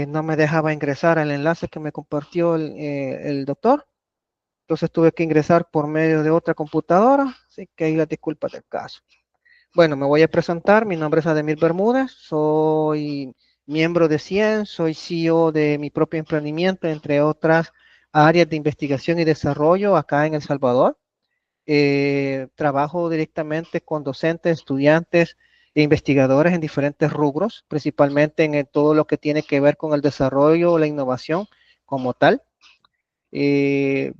no me dejaba ingresar al enlace que me compartió el doctor. Entonces tuve que ingresar por medio de otra computadora, así que ahí las disculpas del caso. Bueno, me voy a presentar. Mi nombre es Ademir Bermúdez, soy miembro de CIEN, soy CEO de mi propio emprendimiento, entre otras áreas de investigación y desarrollo acá en El Salvador. Trabajo directamente con docentes, estudiantes e investigadores en diferentes rubros, principalmente en todo lo que tiene que ver con el desarrollo o la innovación como tal. Bueno,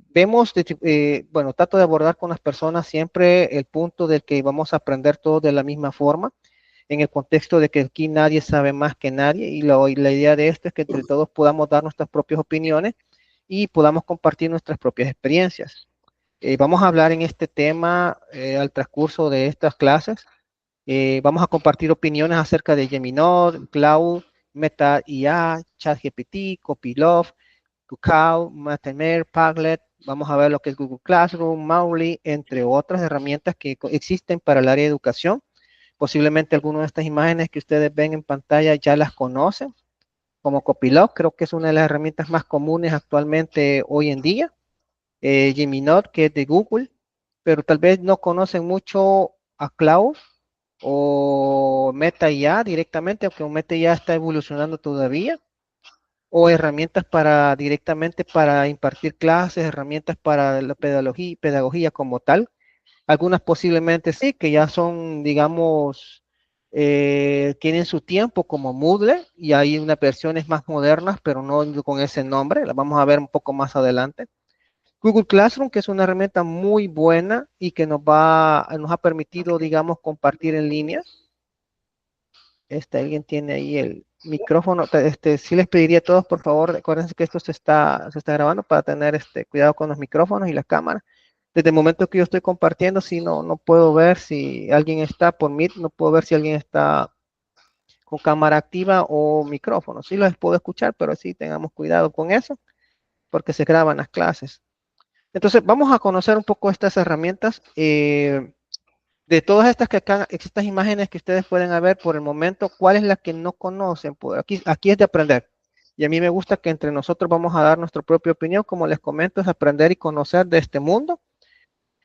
trato de abordar con las personas siempre el punto de que vamos a aprender todos de la misma forma, en el contexto de que aquí nadie sabe más que nadie y la idea de esto es que entre todos podamos dar nuestras propias opiniones y podamos compartir nuestras propias experiencias. Vamos a hablar en este tema al transcurso de estas clases. Vamos a compartir opiniones acerca de Geminor, Cloud, Meta IA, ChatGPT, Copilot, Kakao, Matemer, Padlet. Vamos a ver lo que es Google Classroom, Mauli, entre otras herramientas que existen para el área de educación. Posiblemente algunas de estas imágenes que ustedes ven en pantalla ya las conocen, como Copilot, creo que es una de las herramientas más comunes actualmente hoy en día. Geminot, que es de Google, pero tal vez no conocen mucho a Cloud o Meta IA directamente, aunque Meta IA está evolucionando todavía, o herramientas para directamente para impartir clases, herramientas para la pedagogía como tal. Algunas posiblemente sí, que ya son, digamos, tienen su tiempo como Moodle y hay unas versiones más modernas, pero no con ese nombre, las vamos a ver un poco más adelante. Google Classroom, que es una herramienta muy buena y que nos ha permitido, digamos, compartir en línea. Alguien tiene ahí el micrófono. Sí les pediría a todos, por favor, recuerden que esto se está grabando para tener cuidado con los micrófonos y las cámaras. Desde el momento que yo estoy compartiendo, si no puedo ver si alguien está por Meet, no puedo ver si alguien está con cámara activa o micrófono. Sí los puedo escuchar, pero sí tengamos cuidado con eso, porque se graban las clases. Entonces, vamos a conocer un poco estas herramientas. De todas estas imágenes que ustedes pueden ver por el momento, ¿cuál es la que no conocen? Pues aquí es de aprender. Y a mí me gusta que entre nosotros vamos a dar nuestra propia opinión. Como les comento, es aprender y conocer de este mundo.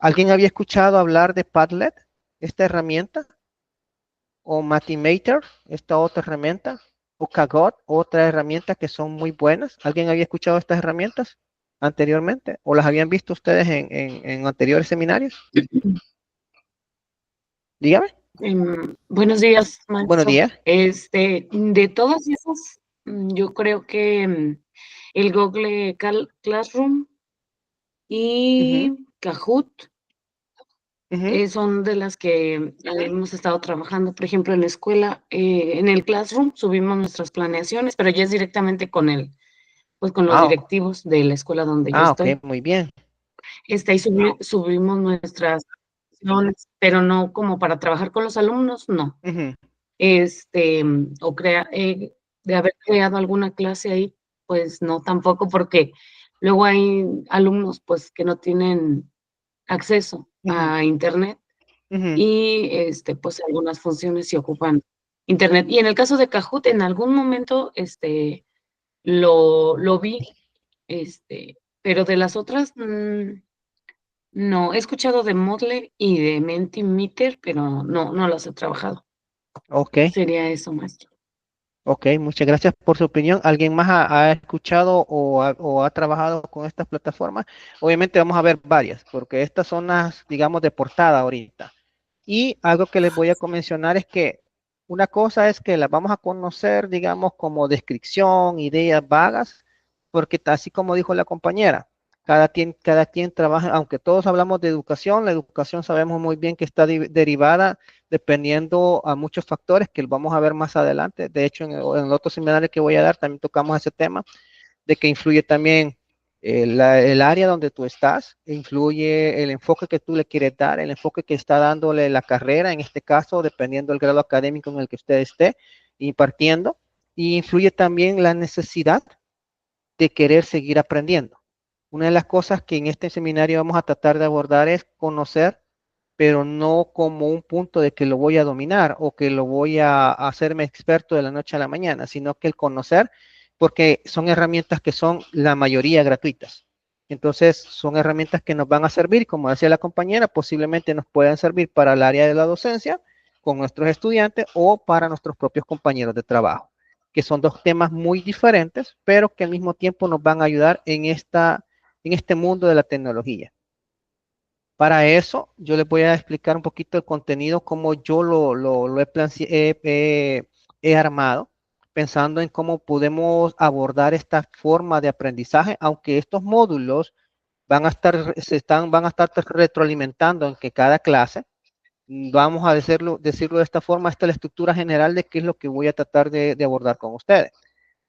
¿Alguien había escuchado hablar de Padlet, esta herramienta? ¿O Matimeter, esta otra herramienta? ¿O Kaggle, otra herramienta que son muy buenas? ¿Alguien había escuchado estas herramientas anteriormente? ¿O las habían visto ustedes en anteriores seminarios? Dígame. Buenos días, Buenos maestro. días. De todas esas, yo creo que el Google Classroom Ujú, y Kahoot ujú. son de las que hemos estado trabajando. Por ejemplo, en la escuela, en el Classroom subimos nuestras planeaciones, pero ya es directamente pues con los Ah, directivos de la escuela donde yo ok, estoy. muy bien. Ahí subimos nuestras planeaciones, pero no como para trabajar con los alumnos, no. Ujú, O de haber creado alguna clase ahí, pues no, tampoco, porque luego hay alumnos, pues, que no tienen acceso ujú, a Internet ujú. y, pues, algunas funciones sí ocupan Internet. Y en el caso de Kahoot, en algún momento, lo vi, pero de las otras, no. He escuchado de Moodle y de Mentimeter, pero no las he trabajado. Ok, Sería eso, maestro. ok, muchas gracias por su opinión. ¿Alguien más ha escuchado o ha trabajado con estas plataformas? Obviamente vamos a ver varias, porque estas son las, digamos, de portada ahorita. Y algo que les voy a mencionar es que una cosa es que las vamos a conocer, digamos, como descripción, ideas vagas, porque así como dijo la compañera, cada quien trabaja, aunque todos hablamos de educación, la educación sabemos muy bien que está derivada dependiendo a muchos factores que vamos a ver más adelante. De hecho, en el otro seminario que voy a dar también tocamos ese tema, de que influye también el área donde tú estás, influye el enfoque que tú le quieres dar, el enfoque que está dándole la carrera, en este caso, dependiendo del grado académico en el que usted esté impartiendo, y influye también la necesidad de querer seguir aprendiendo. Una de las cosas que en este seminario vamos a tratar de abordar es conocer, pero no como un punto de que lo voy a dominar o que lo voy a hacerme experto de la noche a la mañana, sino que el conocer porque son herramientas que son la mayoría gratuitas. Entonces, son herramientas que nos van a servir, como decía la compañera, posiblemente nos puedan servir para el área de la docencia con nuestros estudiantes o para nuestros propios compañeros de trabajo, que son dos temas muy diferentes, pero que al mismo tiempo nos van a ayudar en este mundo de la tecnología. Para eso, yo les voy a explicar un poquito el contenido, como yo lo he armado, pensando en cómo podemos abordar esta forma de aprendizaje, aunque estos módulos van a estar retroalimentando en que cada clase, vamos a decirlo de esta forma, esta es la estructura general de qué es lo que voy a tratar de abordar con ustedes.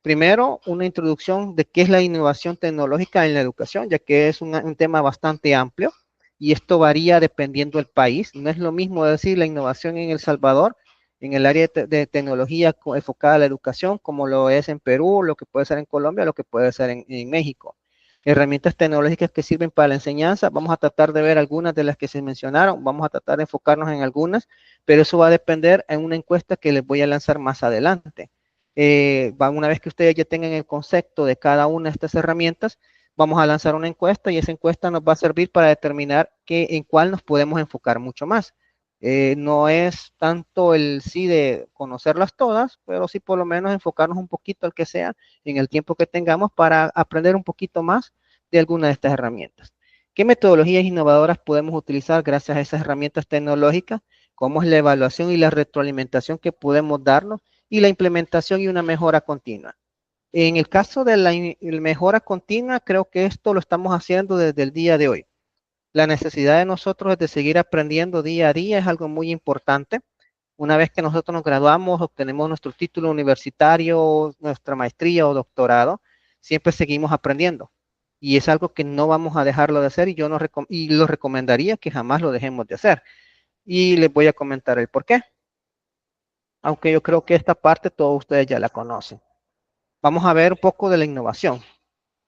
Primero, una introducción de qué es la innovación tecnológica en la educación, ya que es un tema bastante amplio y esto varía dependiendo del país. No es lo mismo decir la innovación en El Salvador, en el área de tecnología enfocada a la educación, como lo es en Perú, lo que puede ser en Colombia, lo que puede ser en México. Herramientas tecnológicas que sirven para la enseñanza, vamos a tratar de ver algunas de las que se mencionaron, vamos a tratar de enfocarnos en algunas, pero eso va a depender en una encuesta que les voy a lanzar más adelante. Una vez que ustedes ya tengan el concepto de cada una de estas herramientas, vamos a lanzar una encuesta y esa encuesta nos va a servir para determinar en cuál nos podemos enfocar mucho más. No es tanto el sí de conocerlas todas, pero sí por lo menos enfocarnos un poquito al que sea en el tiempo que tengamos para aprender un poquito más de alguna de estas herramientas. ¿Qué metodologías innovadoras podemos utilizar gracias a esas herramientas tecnológicas? ¿Cómo es la evaluación y la retroalimentación que podemos darnos? Y la implementación y una mejora continua. En el caso de la mejora continua, creo que esto lo estamos haciendo desde el día de hoy. La necesidad de nosotros es de seguir aprendiendo día a día, es algo muy importante. Una vez que nosotros nos graduamos, obtenemos nuestro título universitario, nuestra maestría o doctorado, siempre seguimos aprendiendo. Y es algo que no vamos a dejarlo de hacer y yo no y lo recomendaría que jamás lo dejemos de hacer. Y les voy a comentar el por qué. Aunque yo creo que esta parte todos ustedes ya la conocen. Vamos a ver un poco de la innovación.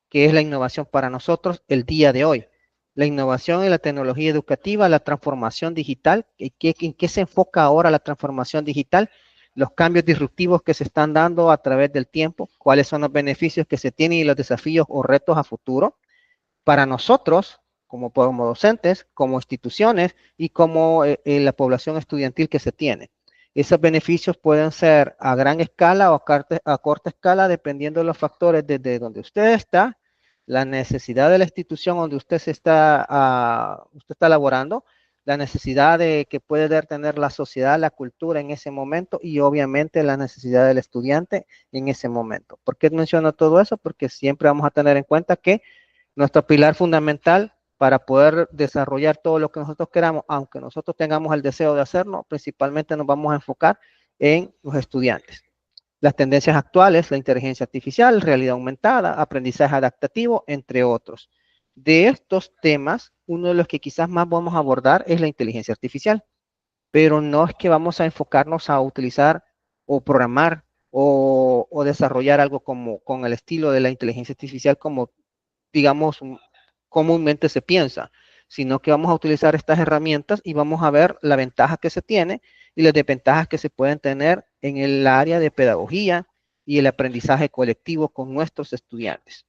¿Qué es la innovación para nosotros el día de hoy? La innovación en la tecnología educativa, la transformación digital, ¿en qué se enfoca ahora la transformación digital? Los cambios disruptivos que se están dando a través del tiempo, cuáles son los beneficios que se tienen y los desafíos o retos a futuro para nosotros, como docentes, como instituciones y como la población estudiantil que se tiene. Esos beneficios pueden ser a gran escala o a corta escala, dependiendo de los factores desde donde usted está, la necesidad de la institución donde usted está laborando, la necesidad de que puede tener la sociedad, la cultura en ese momento y obviamente la necesidad del estudiante en ese momento. ¿Por qué menciono todo eso? Porque siempre vamos a tener en cuenta que nuestro pilar fundamental para poder desarrollar todo lo que nosotros queramos, aunque nosotros tengamos el deseo de hacerlo, principalmente nos vamos a enfocar en los estudiantes. Las tendencias actuales, la inteligencia artificial, realidad aumentada, aprendizaje adaptativo, entre otros. De estos temas, uno de los que quizás más vamos a abordar es la inteligencia artificial, pero no es que vamos a enfocarnos a utilizar o programar o desarrollar algo como con el estilo de la inteligencia artificial como digamos, comúnmente se piensa, sino que vamos a utilizar estas herramientas y vamos a ver la ventaja que se tiene y las desventajas que se pueden tener en el área de pedagogía y el aprendizaje colectivo con nuestros estudiantes.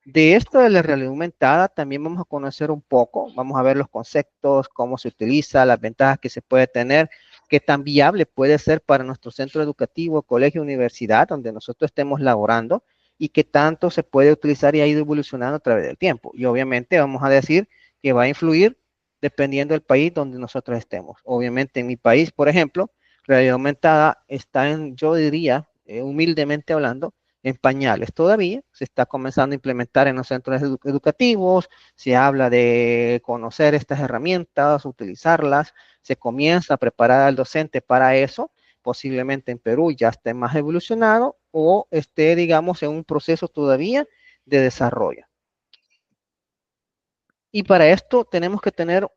De esto de la realidad aumentada también vamos a conocer un poco, vamos a ver los conceptos, cómo se utiliza, las ventajas que se puede tener, qué tan viable puede ser para nuestro centro educativo, colegio, universidad, donde nosotros estemos laborando y qué tanto se puede utilizar y ha ido evolucionando a través del tiempo. Y obviamente vamos a decir que va a influir dependiendo del país donde nosotros estemos. Obviamente en mi país, por ejemplo, realidad aumentada está en, yo diría, humildemente hablando, en pañales todavía, se está comenzando a implementar en los centros educativos, se habla de conocer estas herramientas, utilizarlas, se comienza a preparar al docente para eso, posiblemente en Perú ya esté más evolucionado o esté, digamos, en un proceso todavía de desarrollo. Y para esto tenemos que tener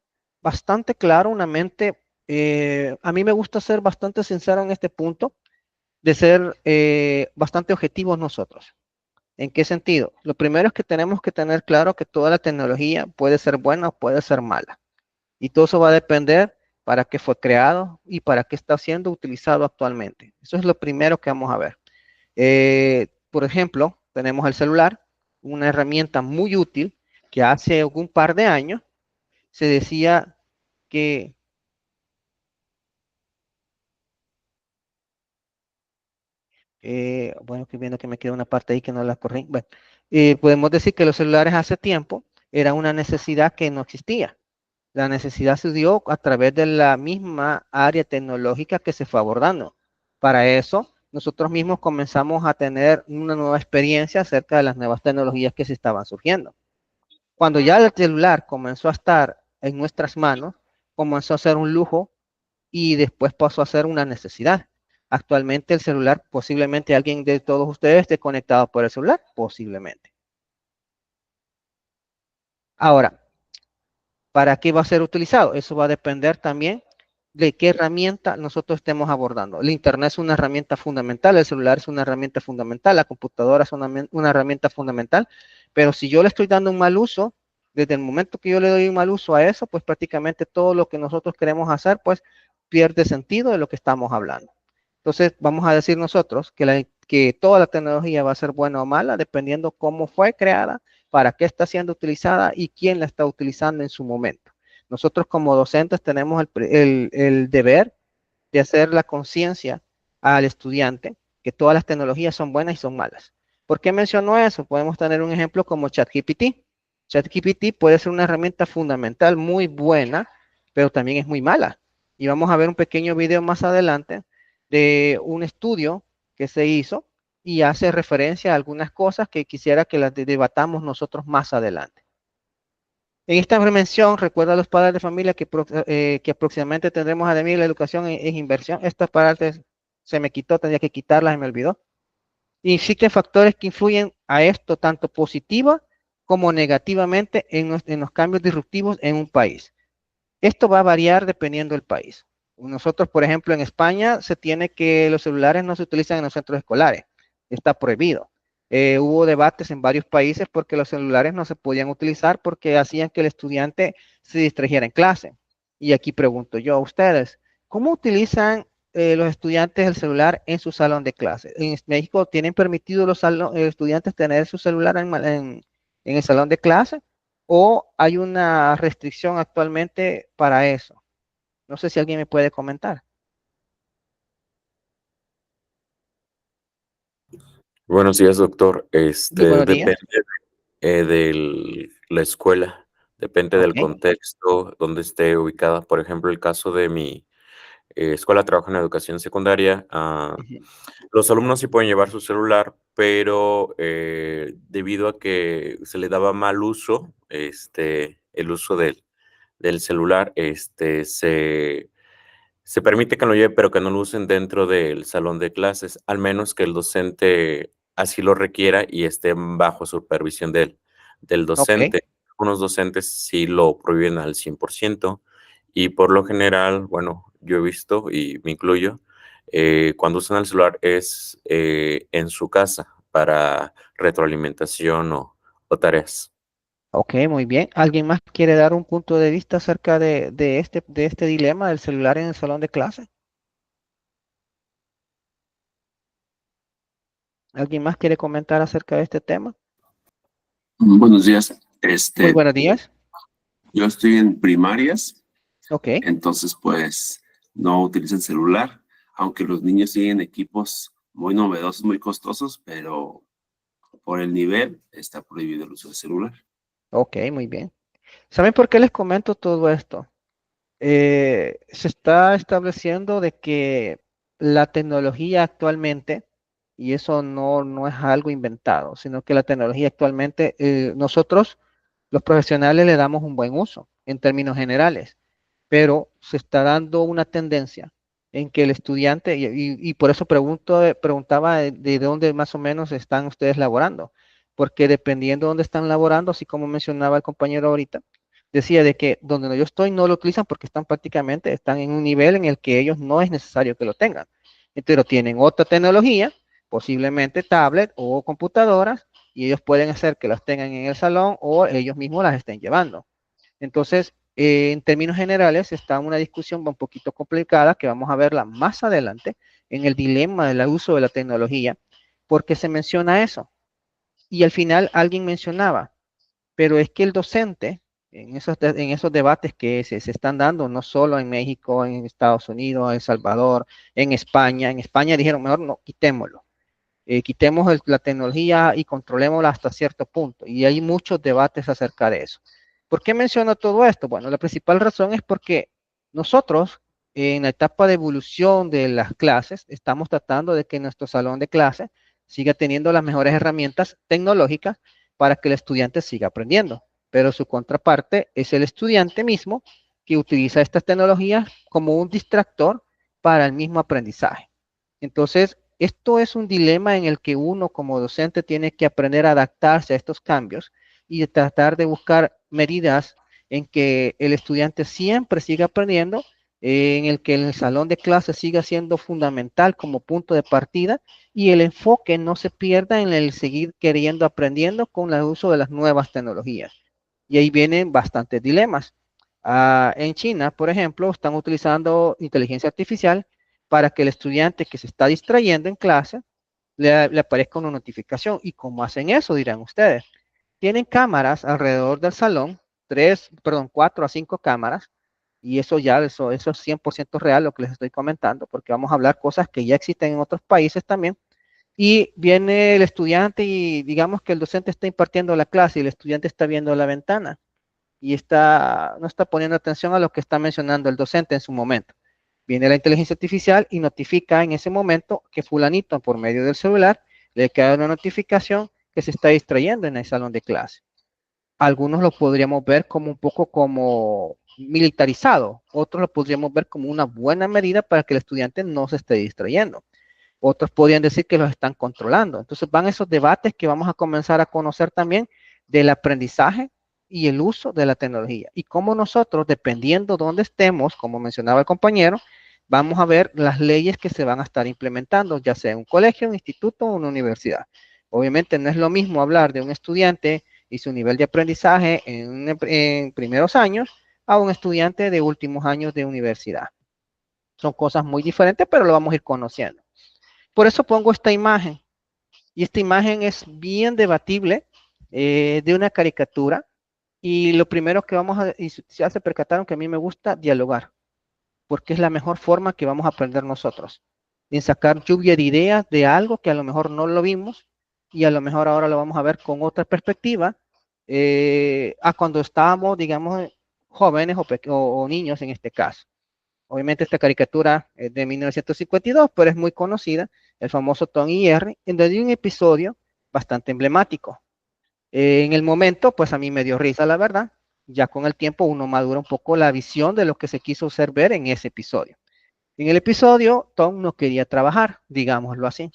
bastante claro una mente, a mí me gusta ser bastante sincero en este punto, de ser bastante objetivos nosotros. ¿En qué sentido? Lo primero es que tenemos que tener claro que toda la tecnología puede ser buena o puede ser mala. Y todo eso va a depender para qué fue creado y para qué está siendo utilizado actualmente. Eso es lo primero que vamos a ver. por ejemplo, tenemos el celular, una herramienta muy útil que hace un par de años se decía que bueno, que viendo que me queda una parte ahí que no la corrí. Bueno, podemos decir que los celulares hace tiempo era una necesidad que no existía. La necesidad se dio a través de la misma área tecnológica que se fue abordando. Para eso, nosotros mismos comenzamos a tener una nueva experiencia acerca de las nuevas tecnologías que se estaban surgiendo. Cuando ya el celular comenzó a estar en nuestras manos, comenzó a ser un lujo y después pasó a ser una necesidad. Actualmente el celular, posiblemente alguien de todos ustedes esté conectado por el celular, posiblemente. Ahora, ¿para qué va a ser utilizado? Eso va a depender también de qué herramienta nosotros estemos abordando. El Internet es una herramienta fundamental, el celular es una herramienta fundamental, la computadora es una herramienta fundamental, pero si yo le estoy dando un mal uso, desde el momento que yo le doy un mal uso a eso, pues prácticamente todo lo que nosotros queremos hacer, pues pierde sentido de lo que estamos hablando. Entonces, vamos a decir nosotros que toda la tecnología va a ser buena o mala, dependiendo cómo fue creada, para qué está siendo utilizada y quién la está utilizando en su momento. Nosotros como docentes tenemos el deber de hacer la conciencia al estudiante que todas las tecnologías son buenas y son malas. ¿Por qué menciono eso? Podemos tener un ejemplo como ChatGPT. ChatGPT puede ser una herramienta fundamental muy buena, pero también es muy mala. Y vamos a ver un pequeño video más adelante de un estudio que se hizo y hace referencia a algunas cosas que quisiera que las debatamos nosotros más adelante. En esta mención, recuerda a los padres de familia que aproximadamente tendremos a mí la educación en inversión. Estas partes se me quitó, tendría que quitarlas y me olvidó. Y existen factores que influyen a esto tanto positiva como negativamente en los cambios disruptivos en un país. Esto va a variar dependiendo del país. Nosotros, por ejemplo, en España se tiene que los celulares no se utilizan en los centros escolares. Está prohibido. Hubo debates en varios países porque los celulares no se podían utilizar porque hacían que el estudiante se distrajera en clase. Y aquí pregunto yo a ustedes, ¿cómo utilizan los estudiantes el celular en su salón de clase? ¿En México tienen permitido los estudiantes tener su celular en el salón de clase? ¿O hay una restricción actualmente para eso? No sé si alguien me puede comentar. Buenos días, doctor. Muy buenos días. Depende de la escuela, depende Ok. del contexto donde esté ubicada. Por ejemplo, el caso de mi escuela, trabajo en educación secundaria. Ujú. Los alumnos sí pueden llevar su celular, pero debido a que se le daba mal uso, el uso del celular, se permite que lo lleve, pero que no lo usen dentro del salón de clases, al menos que el docente así lo requiera y esté bajo supervisión del Ok. docente. Algunos docentes sí lo prohíben al 100% y por lo general, bueno, yo he visto y me incluyo, cuando usan el celular es en su casa para retroalimentación o tareas. Ok, muy bien. ¿Alguien más quiere dar un punto de vista acerca de este dilema del celular en el salón de clase? ¿Alguien más quiere comentar acerca de este tema? Buenos días. Muy buenos días. Yo estoy en primarias, Ok, entonces pues no utilizo el celular, aunque los niños tienen equipos muy novedosos, muy costosos, pero por el nivel está prohibido el uso del celular. ok, muy bien. ¿Saben por qué les comento todo esto? Se está estableciendo de que la tecnología actualmente, y eso no es algo inventado, sino que la tecnología actualmente, nosotros, los profesionales, le damos un buen uso en términos generales, pero se está dando una tendencia en que el estudiante, y por eso preguntaba de dónde más o menos están ustedes laborando, porque dependiendo de dónde están laborando, así como mencionaba el compañero ahorita, decía de que donde yo estoy no lo utilizan porque están en un nivel en el que ellos no es necesario que lo tengan. Entonces tienen otra tecnología, posiblemente tablet o computadoras, y ellos pueden hacer que las tengan en el salón o ellos mismos las estén llevando. Entonces, en términos generales, está una discusión un poquito complicada que vamos a verla más adelante en el dilema del uso de la tecnología, porque se menciona eso. Y al final alguien mencionaba, pero es que el docente, en esos debates que se están dando, no solo en México, en Estados Unidos, en El Salvador, en España dijeron, mejor no, quitémoslo. Quitemos la tecnología y controlémosla hasta cierto punto. Y hay muchos debates acerca de eso. ¿Por qué menciono todo esto? Bueno, la principal razón es porque nosotros, en la etapa de evolución de las clases, estamos tratando de que nuestro salón de clase siga teniendo las mejores herramientas tecnológicas para que el estudiante siga aprendiendo. Pero su contraparte es el estudiante mismo que utiliza estas tecnologías como un distractor para el mismo aprendizaje. Entonces, esto es un dilema en el que uno como docente tiene que aprender a adaptarse a estos cambios y tratar de buscar medidas en que el estudiante siempre siga aprendiendo, en el que el salón de clases siga siendo fundamental como punto de partida y el enfoque no se pierda en el seguir queriendo aprendiendo con el uso de las nuevas tecnologías. Y ahí vienen bastantes dilemas. En China, por ejemplo, están utilizando inteligencia artificial para que el estudiante que se está distrayendo en clase le aparezca una notificación. ¿Y cómo hacen eso? Dirán ustedes. Tienen cámaras alrededor del salón, 4 a 5 cámaras, y eso es 100% real lo que les estoy comentando, porque vamos a hablar cosas que ya existen en otros países también. Y viene el estudiante y digamos que el docente está impartiendo la clase y el estudiante está viendo la ventana y no está poniendo atención a lo que está mencionando el docente en su momento. Viene la inteligencia artificial y notifica en ese momento que fulanito por medio del celular le queda una notificación que se está distrayendo en el salón de clase. Algunos lo podríamos ver como un poco como militarizado, otros lo podríamos ver como una buena medida para que el estudiante no se esté distrayendo. Otros podrían decir que los están controlando. Entonces van esos debates que vamos a comenzar a conocer también del aprendizaje y el uso de la tecnología. Y cómo nosotros, dependiendo de dónde estemos, como mencionaba el compañero, vamos a ver las leyes que se van a estar implementando, ya sea en un colegio, un instituto o una universidad. Obviamente no es lo mismo hablar de un estudiante y su nivel de aprendizaje en primeros años a un estudiante de últimos años de universidad. Son cosas muy diferentes, pero lo vamos a ir conociendo. Por eso pongo esta imagen. Y esta imagen es bien debatible, de una caricatura. Y lo primero que vamos a, y ya se percataron que a mí me gusta dialogar, porque es la mejor forma que vamos a aprender nosotros. En sacar lluvia de ideas de algo que a lo mejor no lo vimos y a lo mejor ahora lo vamos a ver con otra perspectiva, a cuando estábamos, digamos, jóvenes o niños en este caso. Obviamente esta caricatura es de 1952, pero es muy conocida, el famoso Tom y Jerry, en donde hay un episodio bastante emblemático. En el momento, pues a mí me dio risa, la verdad. Ya con el tiempo uno madura un poco la visión de lo que se quiso hacer ver en ese episodio. En el episodio, Tom no quería trabajar, digámoslo así.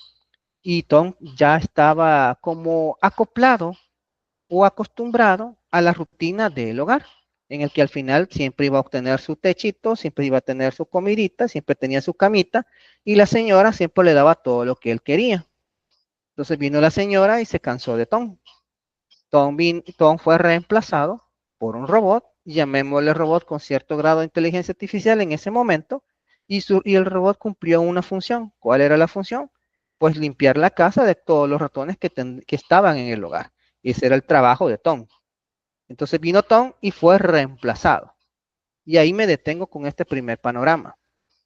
Y Tom ya estaba como acoplado o acostumbrado a la rutina del hogar, en el que al final siempre iba a obtener su techito, siempre iba a tener su comidita, siempre tenía su camita, y la señora siempre le daba todo lo que él quería. Entonces vino la señora y se cansó de Tom. Tom fue reemplazado por un robot, llamémosle robot con cierto grado de inteligencia artificial en ese momento, y el robot cumplió una función. ¿Cuál era la función? Pues limpiar la casa de todos los ratones que estaban en el hogar. Y ese era el trabajo de Tom. Entonces vino Tom y fue reemplazado. Y ahí me detengo con este primer panorama.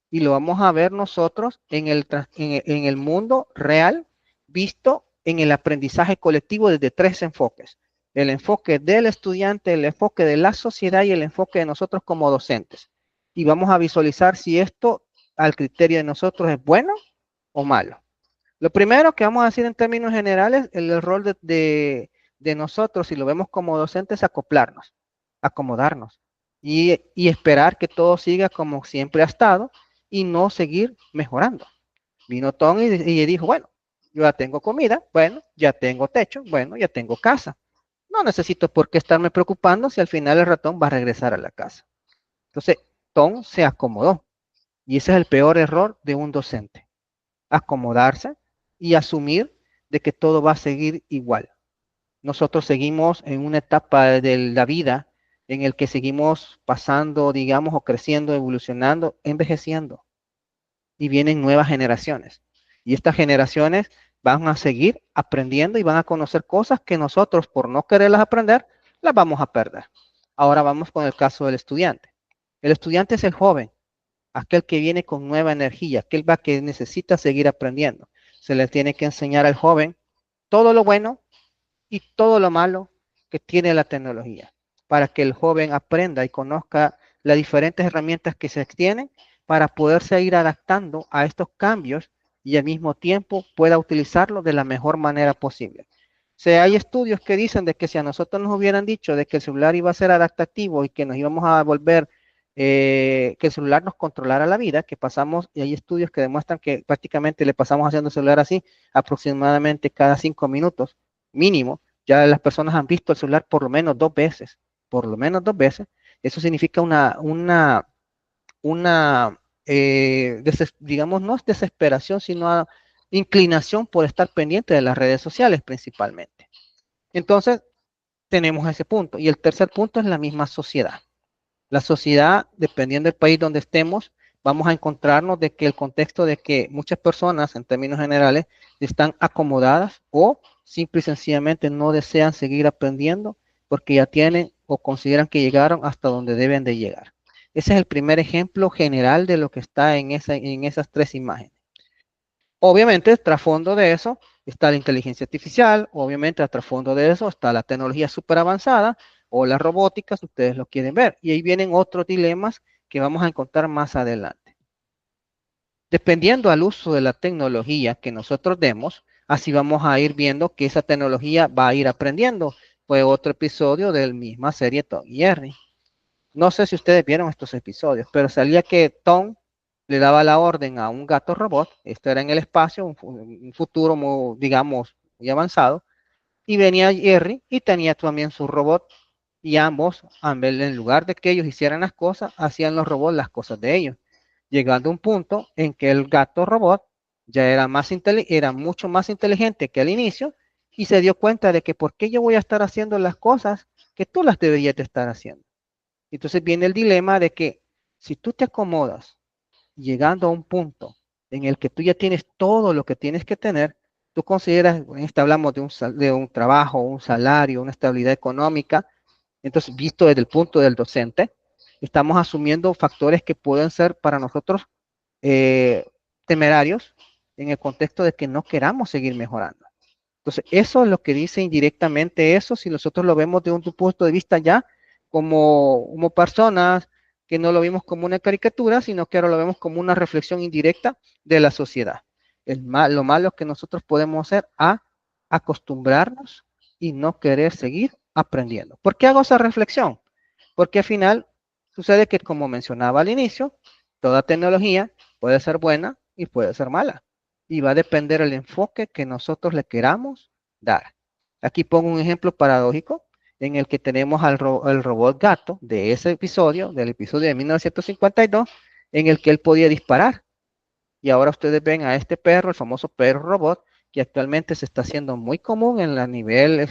Y lo vamos a ver nosotros en el mundo real, visto en el aprendizaje colectivo desde 3 enfoques. El enfoque del estudiante, el enfoque de la sociedad y el enfoque de nosotros como docentes. Y vamos a visualizar si esto al criterio de nosotros es bueno o malo. Lo primero que vamos a decir en términos generales, el rol de nosotros, si lo vemos como docentes, es acoplarnos, acomodarnos y esperar que todo siga como siempre ha estado y no seguir mejorando. Vino Tom y dijo, bueno, yo ya tengo comida, bueno, ya tengo techo, bueno, ya tengo casa. No necesito por qué estarme preocupando si al final el ratón va a regresar a la casa. Entonces, Tom se acomodó y ese es el peor error de un docente, acomodarse y asumir de que todo va a seguir igual. Nosotros seguimos en una etapa de la vida en el que seguimos pasando, digamos, o creciendo, evolucionando, envejeciendo. Y vienen nuevas generaciones. Y estas generaciones van a seguir aprendiendo y van a conocer cosas que nosotros, por no quererlas aprender, las vamos a perder. Ahora vamos con el caso del estudiante. El estudiante es el joven, aquel que viene con nueva energía, aquel que necesita seguir aprendiendo. Se le tiene que enseñar al joven todo lo bueno y todo lo malo que tiene la tecnología, para que el joven aprenda y conozca las diferentes herramientas que se tienen para poderse ir adaptando a estos cambios y al mismo tiempo pueda utilizarlo de la mejor manera posible. O sea, hay estudios que dicen de que si a nosotros nos hubieran dicho de que el celular iba a ser adaptativo y que nos íbamos a volver, que el celular nos controlara la vida, que pasamos, y hay estudios que demuestran que prácticamente le pasamos haciendo el celular así aproximadamente cada 5 minutos mínimo. Ya las personas han visto el celular por lo menos 2 veces, por lo menos 2 veces. Eso significa digamos, no es desesperación, sino inclinación por estar pendiente de las redes sociales principalmente. Entonces, tenemos ese punto. Y el tercer punto es la misma sociedad. La sociedad, dependiendo del país donde estemos, vamos a encontrarnos de que el contexto de que muchas personas, en términos generales, están acomodadas o simple y sencillamente no desean seguir aprendiendo porque ya tienen o consideran que llegaron hasta donde deben de llegar. Ese es el primer ejemplo general de lo que está en esas 3 imágenes. Obviamente, el trasfondo de eso está la inteligencia artificial, obviamente, al trasfondo de eso está la tecnología súper avanzada o la robótica, si ustedes lo quieren ver. Y ahí vienen otros dilemas que vamos a encontrar más adelante. Dependiendo al uso de la tecnología que nosotros demos, así vamos a ir viendo que esa tecnología va a ir aprendiendo. Fue otro episodio de la misma serie Tom y Jerry. No sé si ustedes vieron estos episodios, pero salía que Tom le daba la orden a un gato robot, esto era en el espacio, un futuro, muy, digamos, muy avanzado, y venía Jerry y tenía también su robot, y ambos, en lugar de que ellos hicieran las cosas, hacían los robots las cosas de ellos, llegando a un punto en que el gato robot ya era mucho más inteligente que al inicio, y se dio cuenta de que por qué yo voy a estar haciendo las cosas que tú las deberías de estar haciendo. Entonces viene el dilema de que si tú te acomodas llegando a un punto en el que tú ya tienes todo lo que tienes que tener, tú consideras, hablamos de un trabajo, un salario, una estabilidad económica, entonces visto desde el punto del docente, estamos asumiendo factores que pueden ser para nosotros temerarios en el contexto de que no queramos seguir mejorando. Entonces, eso es lo que dice indirectamente eso, si nosotros lo vemos de un punto de vista ya como personas que no lo vimos como una caricatura, sino que ahora lo vemos como una reflexión indirecta de la sociedad. Lo malo que nosotros podemos hacer a acostumbrarnos y no querer seguir aprendiendo. ¿Por qué hago esa reflexión? Porque al final sucede que, como mencionaba al inicio, toda tecnología puede ser buena y puede ser mala. Y va a depender del enfoque que nosotros le queramos dar. Aquí pongo un ejemplo paradójico en el que tenemos al robot gato de ese episodio, del episodio de 1952, en el que él podía disparar. Y ahora ustedes ven a este perro, el famoso perro robot, que actualmente se está haciendo muy común en la nivel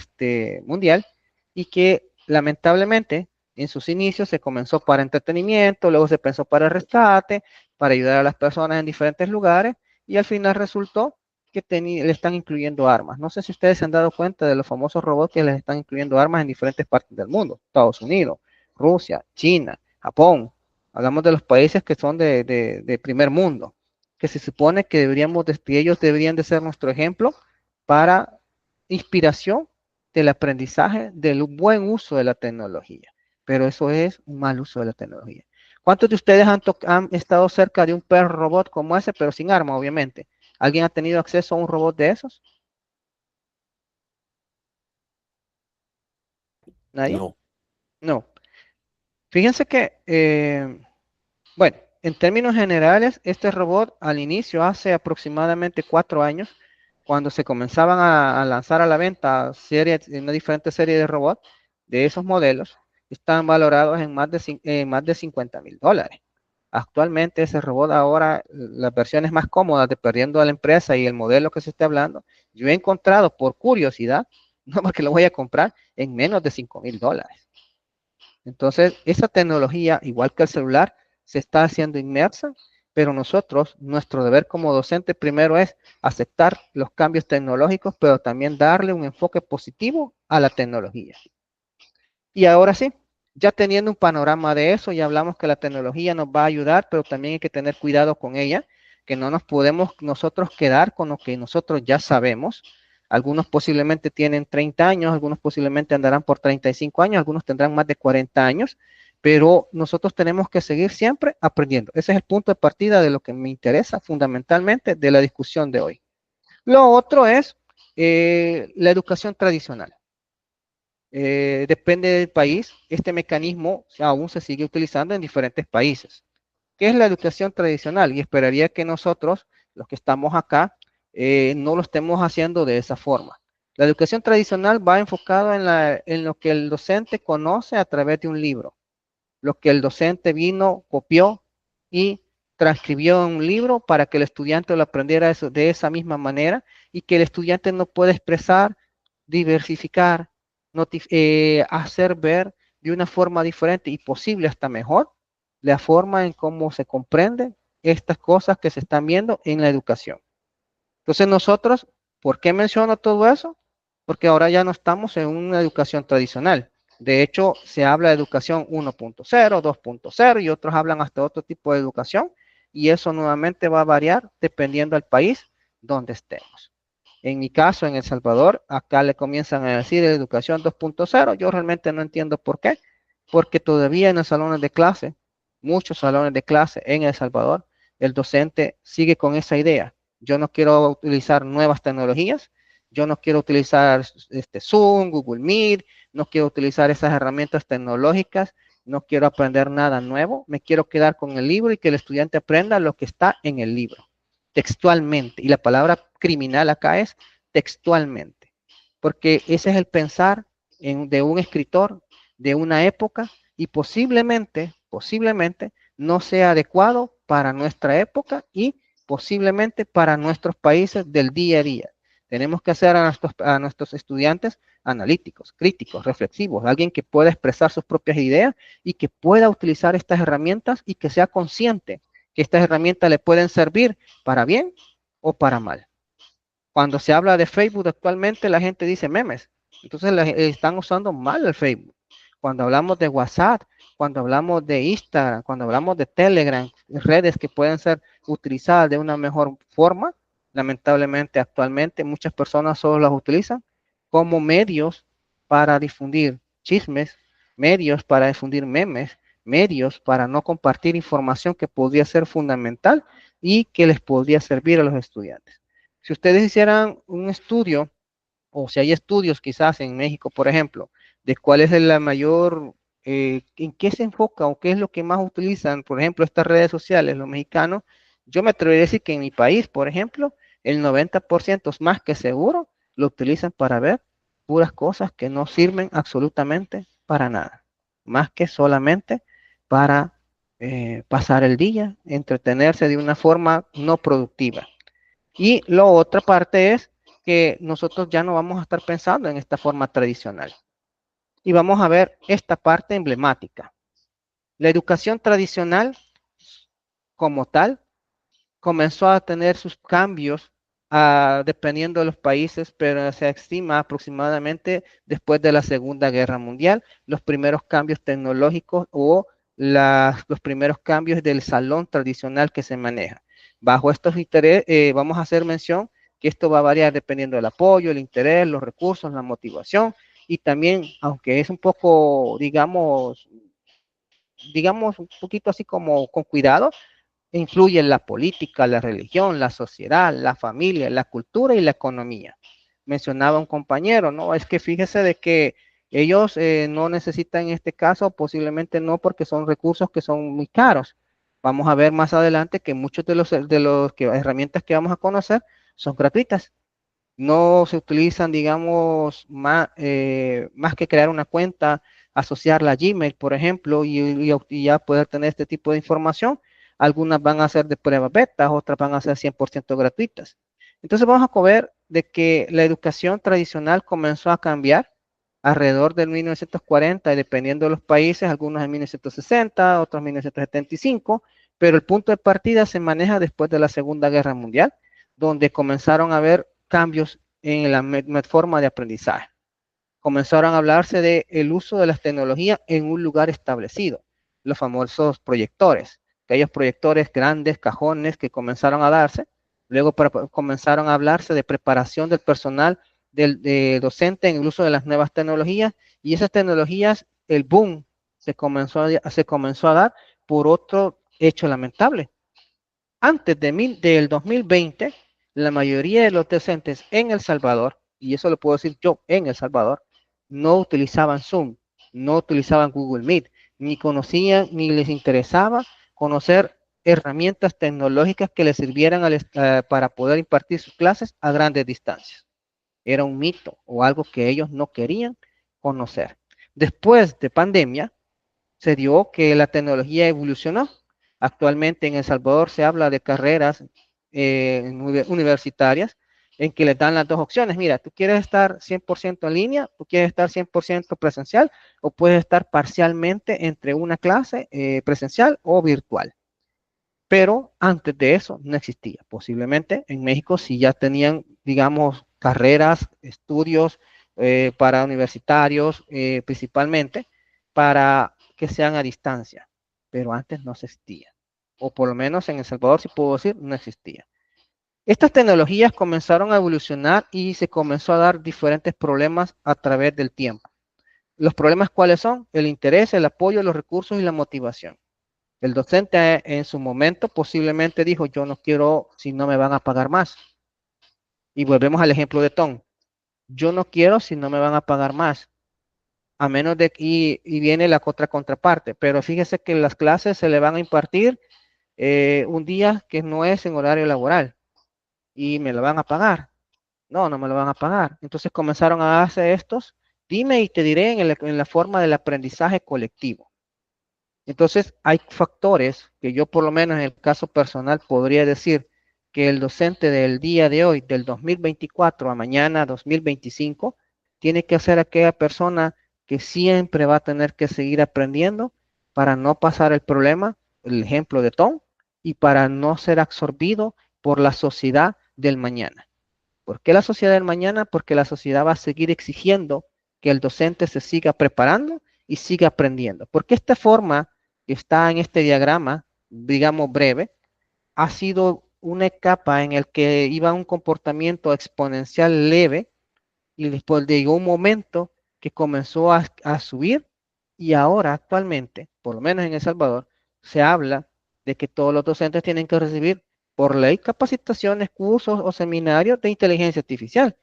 mundial y que lamentablemente en sus inicios se comenzó para entretenimiento, luego se pensó para rescate, para ayudar a las personas en diferentes lugares y al final resultó que le están incluyendo armas. No sé si ustedes se han dado cuenta de los famosos robots que les están incluyendo armas en diferentes partes del mundo. Estados Unidos, Rusia, China, Japón. Hablamos de los países que son de primer mundo, que se supone que ellos deberían de ser nuestro ejemplo para inspiración del aprendizaje, del buen uso de la tecnología. Pero eso es un mal uso de la tecnología. ¿Cuántos de ustedes han estado cerca de un perro robot como ese, pero sin arma, obviamente? ¿Alguien ha tenido acceso a un robot de esos? ¿Nadie? No. No. Fíjense que, bueno, en términos generales, este robot al inicio, hace aproximadamente 4 años, cuando se comenzaban a lanzar a la venta una diferente serie de robots de esos modelos, están valorados en más de $50,000. Actualmente ese robot ahora, las versiones más cómodas, dependiendo de la empresa y el modelo que se esté hablando, yo he encontrado por curiosidad, no porque lo voy a comprar, en menos de $5,000. Entonces, esa tecnología, igual que el celular, se está haciendo inmersa pero nosotros, nuestro deber como docente primero es aceptar los cambios tecnológicos, pero también darle un enfoque positivo a la tecnología. Y ahora sí, ya teniendo un panorama de eso, ya hablamos que la tecnología nos va a ayudar, pero también hay que tener cuidado con ella, que no nos podemos nosotros quedar con lo que nosotros ya sabemos. Algunos posiblemente tienen 30 años, algunos posiblemente andarán por 35 años, algunos tendrán más de 40 años, pero nosotros tenemos que seguir siempre aprendiendo. Ese es el punto de partida de lo que me interesa fundamentalmente de la discusión de hoy. Lo otro es la educación tradicional. Depende del país, este mecanismo aún se sigue utilizando en diferentes países. ¿Qué es la educación tradicional? Y esperaría que nosotros, los que estamos acá, no lo estemos haciendo de esa forma. La educación tradicional va enfocada en lo que el docente conoce a través de un libro, lo que el docente vino, copió y transcribió en un libro para que el estudiante lo aprendiera eso, de esa misma manera y que el estudiante no pueda expresar, diversificar, hacer ver de una forma diferente y posible hasta mejor la forma en cómo se comprende estas cosas que se están viendo en la educación. Entonces nosotros, ¿por qué menciono todo eso? Porque ahora ya no estamos en una educación tradicional. De hecho, se habla de educación 1.0, 2.0 y otros hablan hasta otro tipo de educación y eso nuevamente va a variar dependiendo del país donde estemos. En mi caso, en El Salvador, acá le comienzan a decir educación 2.0. Yo realmente no entiendo por qué, porque todavía en los salones de clase, muchos salones de clase en El Salvador, el docente sigue con esa idea. Yo no quiero utilizar nuevas tecnologías, yo no quiero utilizar Zoom, Google Meet, no quiero utilizar esas herramientas tecnológicas, no quiero aprender nada nuevo, me quiero quedar con el libro y que el estudiante aprenda lo que está en el libro, textualmente. Y la palabra criminal acá es textualmente, porque ese es el pensar de un escritor de una época y posiblemente no sea adecuado para nuestra época y posiblemente para nuestros países del día a día. Tenemos que hacer a nuestros estudiantes analíticos, críticos, reflexivos, alguien que pueda expresar sus propias ideas y que pueda utilizar estas herramientas y que sea consciente que estas herramientas le pueden servir para bien o para mal. Cuando se habla de Facebook actualmente la gente dice memes, entonces están usando mal el Facebook. Cuando hablamos de WhatsApp, cuando hablamos de Instagram, cuando hablamos de Telegram, redes que pueden ser utilizadas de una mejor forma, lamentablemente actualmente muchas personas solo las utilizan como medios para difundir chismes, medios para difundir memes, medios para no compartir información que podría ser fundamental y que les podría servir a los estudiantes. Si ustedes hicieran un estudio, o si hay estudios quizás en México, por ejemplo, de cuál es la mayor, en qué se enfoca o qué es lo que más utilizan, por ejemplo, estas redes sociales, los mexicanos, yo me atrevería a decir que en mi país, por ejemplo, el 90% es más que seguro, lo utilizan para ver puras cosas que no sirven absolutamente para nada, más que solamente para pasar el día, entretenerse de una forma no productiva. Y la otra parte es que nosotros ya no vamos a estar pensando en esta forma tradicional. Y vamos a ver esta parte emblemática. La educación tradicional como tal comenzó a tener sus cambios dependiendo de los países, pero se estima aproximadamente después de la Segunda Guerra Mundial, los primeros cambios tecnológicos o los primeros cambios del salón tradicional que se maneja. Bajo estos intereses, vamos a hacer mención que esto va a variar dependiendo del apoyo, el interés, los recursos, la motivación y también, aunque es un poco, digamos un poquito así como con cuidado, influye en la política, la religión, la sociedad, la familia, la cultura y la economía. Mencionaba un compañero, ¿no? Es que fíjese de que ellos no necesitan en este caso, posiblemente no, porque son recursos que son muy caros. Vamos a ver más adelante que muchos de los herramientas que vamos a conocer son gratuitas. No se utilizan, digamos, más que crear una cuenta, asociarla a Gmail, por ejemplo, y ya poder tener este tipo de información. Algunas van a ser de prueba beta, otras van a ser 100% gratuitas. Entonces vamos a ver de que la educación tradicional comenzó a cambiar alrededor del 1940, y dependiendo de los países, algunos en 1960, otros en 1975, Pero el punto de partida se maneja después de la Segunda Guerra Mundial, donde comenzaron a haber cambios en la forma de aprendizaje. Comenzaron a hablarse del uso de las tecnologías en un lugar establecido, los famosos proyectores, aquellos proyectores grandes, cajones que comenzaron a darse. Luego comenzaron a hablarse de preparación del personal del docente en el uso de las nuevas tecnologías, y esas tecnologías, el boom se comenzó a dar por otro hecho lamentable. Antes del 2020, la mayoría de los docentes en El Salvador, y eso lo puedo decir yo en El Salvador, no utilizaban Zoom, no utilizaban Google Meet, ni conocían ni les interesaba conocer herramientas tecnológicas que les sirvieran para poder impartir sus clases a grandes distancias. Era un mito o algo que ellos no querían conocer. Después de pandemia, se dio que la tecnología evolucionó. Actualmente en El Salvador se habla de carreras universitarias en que les dan las dos opciones. Mira, tú quieres estar 100% en línea, tú quieres estar 100% presencial, o puedes estar parcialmente entre una clase presencial o virtual. Pero antes de eso no existía. Posiblemente en México sí ya tenían, digamos, carreras, estudios para universitarios, principalmente para que sean a distancia, pero antes no existía. O por lo menos en El Salvador, si puedo decir, no existía. Estas tecnologías comenzaron a evolucionar y se comenzó a dar diferentes problemas a través del tiempo. ¿Los problemas cuáles son? El interés, el apoyo, los recursos y la motivación. El docente en su momento posiblemente dijo, yo no quiero si no me van a pagar más. Y volvemos al ejemplo de Tom. Yo no quiero si no me van a pagar más. A menos de que, y viene la otra contraparte, pero fíjese que las clases se le van a impartir un día que no es en horario laboral y me lo van a pagar. No, no me lo van a pagar. Entonces comenzaron a hacer estos, dime y te diré en la forma del aprendizaje colectivo. Entonces hay factores que yo por lo menos en el caso personal podría decir que el docente del día de hoy, del 2024 a mañana 2025, tiene que ser aquella persona que siempre va a tener que seguir aprendiendo para no pasar el problema, el ejemplo de Tom, y para no ser absorbido por la sociedad del mañana. ¿Por qué la sociedad del mañana? Porque la sociedad va a seguir exigiendo que el docente se siga preparando y siga aprendiendo. Porque esta forma que está en este diagrama, digamos breve, ha sido una etapa en la que iba un comportamiento exponencial leve y después llegó un momento que comenzó a subir, y ahora actualmente, por lo menos en El Salvador, se habla de que todos los docentes tienen que recibir por ley capacitaciones, cursos o seminarios de inteligencia artificial.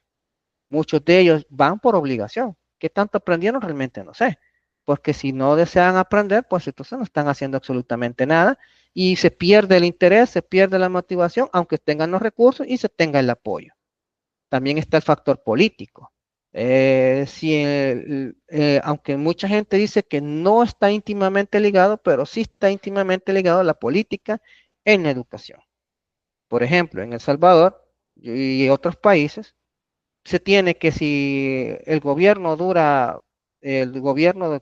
Muchos de ellos van por obligación. ¿Qué tanto aprendieron? Realmente no sé. Porque si no desean aprender, pues entonces no están haciendo absolutamente nada y se pierde el interés, se pierde la motivación, aunque tengan los recursos y se tenga el apoyo. También está el factor político. Aunque mucha gente dice que no está íntimamente ligado, pero sí está íntimamente ligado a la política en la educación. Por ejemplo, en El Salvador y otros países, se tiene que si el gobierno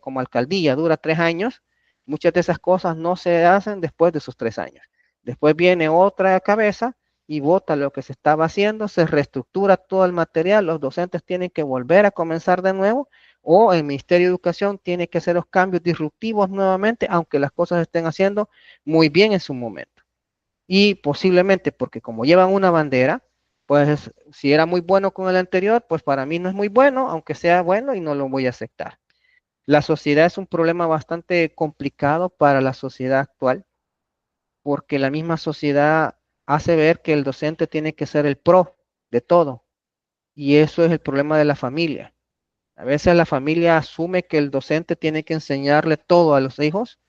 como alcaldía dura 3 años, muchas de esas cosas no se hacen después de esos 3 años. Después viene otra cabeza y vota lo que se estaba haciendo, se reestructura todo el material, los docentes tienen que volver a comenzar de nuevo, o el Ministerio de Educación tiene que hacer los cambios disruptivos nuevamente, aunque las cosas estén haciendo muy bien en su momento. Y posiblemente porque como llevan una bandera, pues si era muy bueno con el anterior, pues para mí no es muy bueno, aunque sea bueno, y no lo voy a aceptar. La sociedad es un problema bastante complicado para la sociedad actual, porque la misma sociedad hace ver que el docente tiene que ser el pro de todo, y eso es el problema de la familia. A veces la familia asume que el docente tiene que enseñarle todo a los hijos,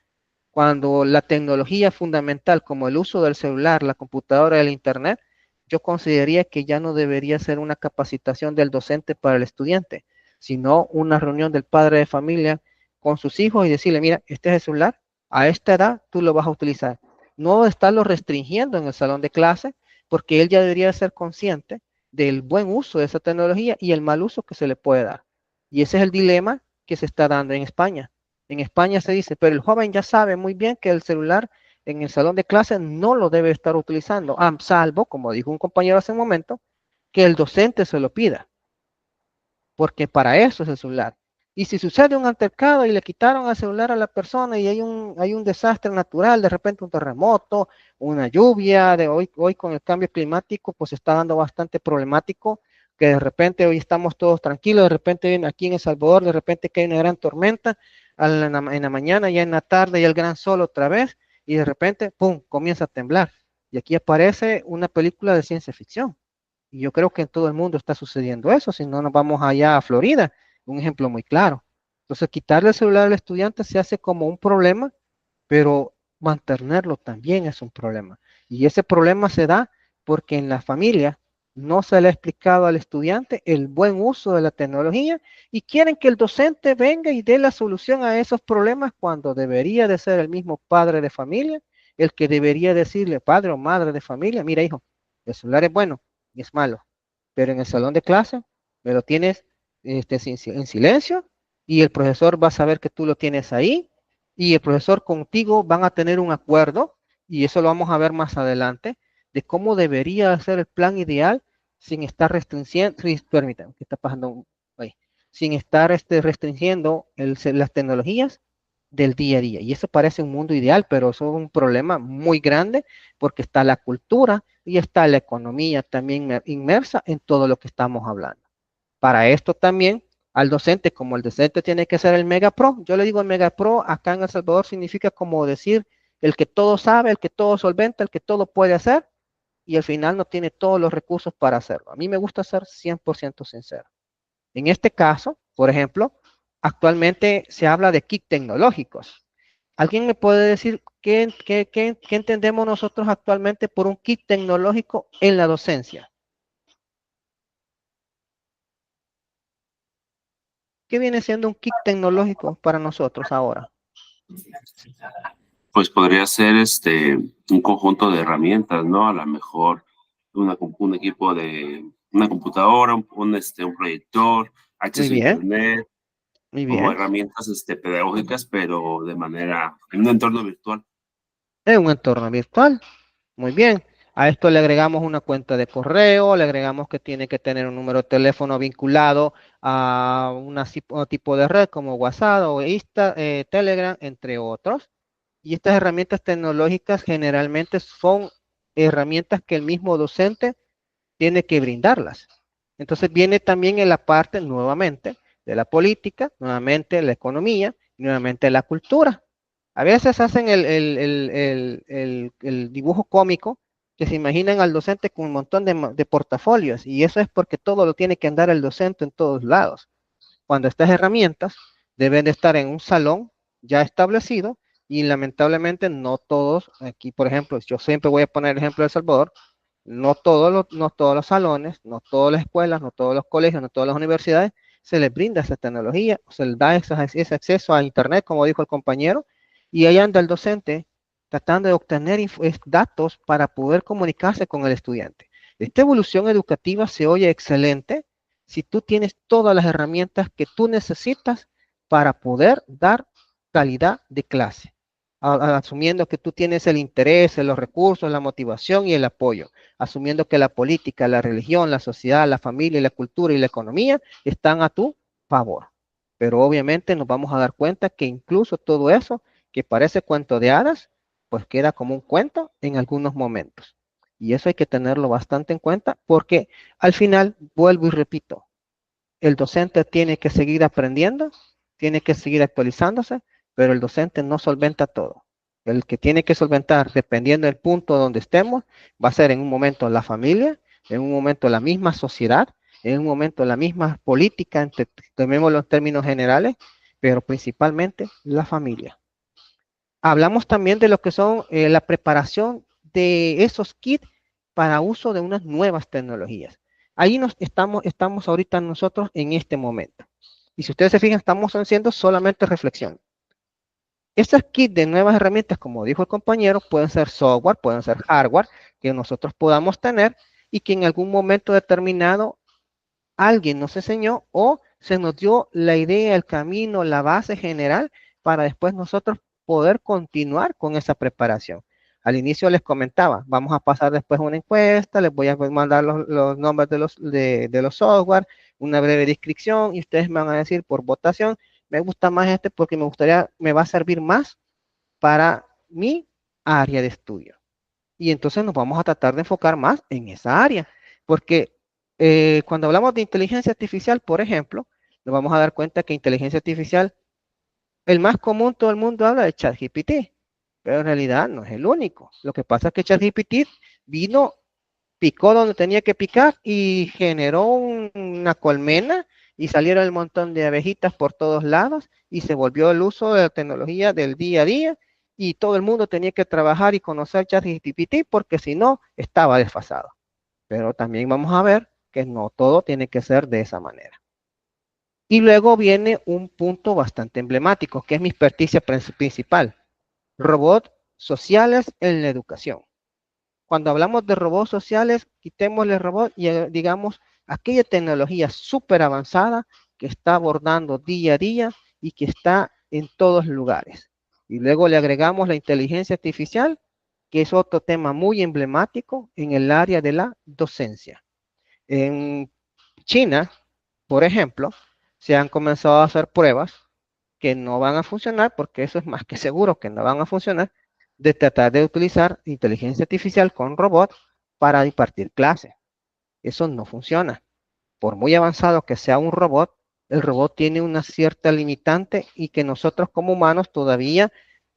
cuando la tecnología fundamental como el uso del celular, la computadora, el internet, yo consideraría que ya no debería ser una capacitación del docente para el estudiante, sino una reunión del padre de familia con sus hijos y decirle, mira, este es el celular, a esta edad tú lo vas a utilizar. No estarlo restringiendo en el salón de clase, porque él ya debería ser consciente del buen uso de esa tecnología y el mal uso que se le puede dar. Y ese es el dilema que se está dando en España. En España se dice, pero el joven ya sabe muy bien que el celular en el salón de clase no lo debe estar utilizando, salvo, como dijo un compañero hace un momento, que el docente se lo pida, porque para eso es el celular. Y si sucede un altercado y le quitaron el celular a la persona y hay un desastre natural, de repente un terremoto, una lluvia, hoy con el cambio climático, pues está dando bastante problemático, que de repente hoy estamos todos tranquilos, de repente aquí en El Salvador, de repente que hay una gran tormenta, en la mañana, ya en la tarde, ya el gran sol otra vez, y de repente, ¡pum!, comienza a temblar. Y aquí aparece una película de ciencia ficción. Y yo creo que en todo el mundo está sucediendo eso, si no nos vamos allá a Florida, un ejemplo muy claro. Entonces, quitarle el celular al estudiante se hace como un problema, pero mantenerlo también es un problema. Y ese problema se da porque en la familia no se le ha explicado al estudiante el buen uso de la tecnología y quieren que el docente venga y dé la solución a esos problemas cuando debería de ser el mismo padre de familia el que debería decirle, padre o madre de familia, mira hijo, el celular es bueno y es malo, pero en el salón de clase me lo tienes en silencio y el profesor va a saber que tú lo tienes ahí y el profesor contigo van a tener un acuerdo, y eso lo vamos a ver más adelante, de cómo debería ser el plan ideal sin estar restringiendo, permítanme, ¿qué está pasando ahí? Sin estar restringiendo las tecnologías del día a día. Y eso parece un mundo ideal, pero eso es un problema muy grande porque está la cultura y está la economía también inmersa en todo lo que estamos hablando. Para esto también al docente, como el docente tiene que ser el mega pro, yo le digo el mega pro, acá en El Salvador significa como decir el que todo sabe, el que todo solventa, el que todo puede hacer y al final no tiene todos los recursos para hacerlo. A mí me gusta ser 100% sincero. En este caso, por ejemplo, actualmente se habla de kits tecnológicos. ¿Alguien me puede decir qué entendemos nosotros actualmente por un kit tecnológico en la docencia? ¿Qué viene siendo un kit tecnológico para nosotros ahora? Pues podría ser un conjunto de herramientas, ¿no? A lo mejor un equipo de una computadora, un proyector, Muy acceso a bien, internet, muy como bien. herramientas pedagógicas, pero en un entorno virtual. En un entorno virtual. Muy bien. A esto le agregamos una cuenta de correo, le agregamos que tiene que tener un número de teléfono vinculado a un tipo de red como WhatsApp o Telegram, entre otros. Y estas herramientas tecnológicas generalmente son herramientas que el mismo docente tiene que brindarlas. Entonces viene también en la parte nuevamente de la política, nuevamente la economía, nuevamente la cultura. A veces hacen el dibujo cómico que se imaginan al docente con un montón de portafolios y eso es porque todo lo tiene que andar el docente en todos lados. Cuando estas herramientas deben de estar en un salón ya establecido y lamentablemente no todos, aquí por ejemplo, yo siempre voy a poner el ejemplo de El Salvador, no todos los salones, no todas las escuelas, no todos los colegios, no todas las universidades se les brinda esa tecnología, se les da ese acceso a Internet, como dijo el compañero, y ahí anda el docente tratando de obtener datos para poder comunicarse con el estudiante. Esta evolución educativa se oye excelente si tú tienes todas las herramientas que tú necesitas para poder dar calidad de clase, asumiendo que tú tienes el interés, los recursos, la motivación y el apoyo, asumiendo que la política, la religión, la sociedad, la familia, la cultura y la economía están a tu favor. Pero obviamente nos vamos a dar cuenta que incluso todo eso que parece cuento de hadas, pues queda como un cuento en algunos momentos. Y eso hay que tenerlo bastante en cuenta porque al final, vuelvo y repito, el docente tiene que seguir aprendiendo, tiene que seguir actualizándose, pero el docente no solventa todo. El que tiene que solventar, dependiendo del punto donde estemos, va a ser en un momento la familia, en un momento la misma sociedad, en un momento la misma política, tomemos los términos generales, pero principalmente la familia. Hablamos también de lo que son la preparación de esos kits para uso de unas nuevas tecnologías. Ahí estamos ahorita nosotros en este momento. Y si ustedes se fijan, estamos haciendo solamente reflexión. Estos kits de nuevas herramientas, como dijo el compañero, pueden ser software, pueden ser hardware, que nosotros podamos tener y que en algún momento determinado alguien nos enseñó o se nos dio la idea, el camino, la base general para después nosotros poder continuar con esa preparación. Al inicio les comentaba, vamos a pasar después una encuesta, les voy a mandar los nombres de los software, una breve descripción y ustedes me van a decir por votación, me gusta más este porque me va a servir más para mi área de estudio. Y entonces nos vamos a tratar de enfocar más en esa área, porque cuando hablamos de inteligencia artificial, por ejemplo, nos vamos a dar cuenta que inteligencia artificial, el más común, todo el mundo habla de ChatGPT, pero en realidad no es el único. Lo que pasa es que ChatGPT vino, picó donde tenía que picar y generó una colmena y salieron un montón de abejitas por todos lados y se volvió el uso de la tecnología del día a día y todo el mundo tenía que trabajar y conocer ChatGPT porque si no estaba desfasado. Pero también vamos a ver que no todo tiene que ser de esa manera. Y luego viene un punto bastante emblemático, que es mi experticia principal. Robots sociales en la educación. Cuando hablamos de robots sociales, quitémosle robot y digamos aquella tecnología súper avanzada que está abordando día a día y que está en todos lugares. Y luego le agregamos la inteligencia artificial, que es otro tema muy emblemático en el área de la docencia. En China, por ejemplo, se han comenzado a hacer pruebas que no van a funcionar, porque eso es más que seguro que no van a funcionar, de tratar de utilizar inteligencia artificial con robots para impartir clases. Eso no funciona. Por muy avanzado que sea un robot, el robot tiene una cierta limitante y que nosotros como humanos todavía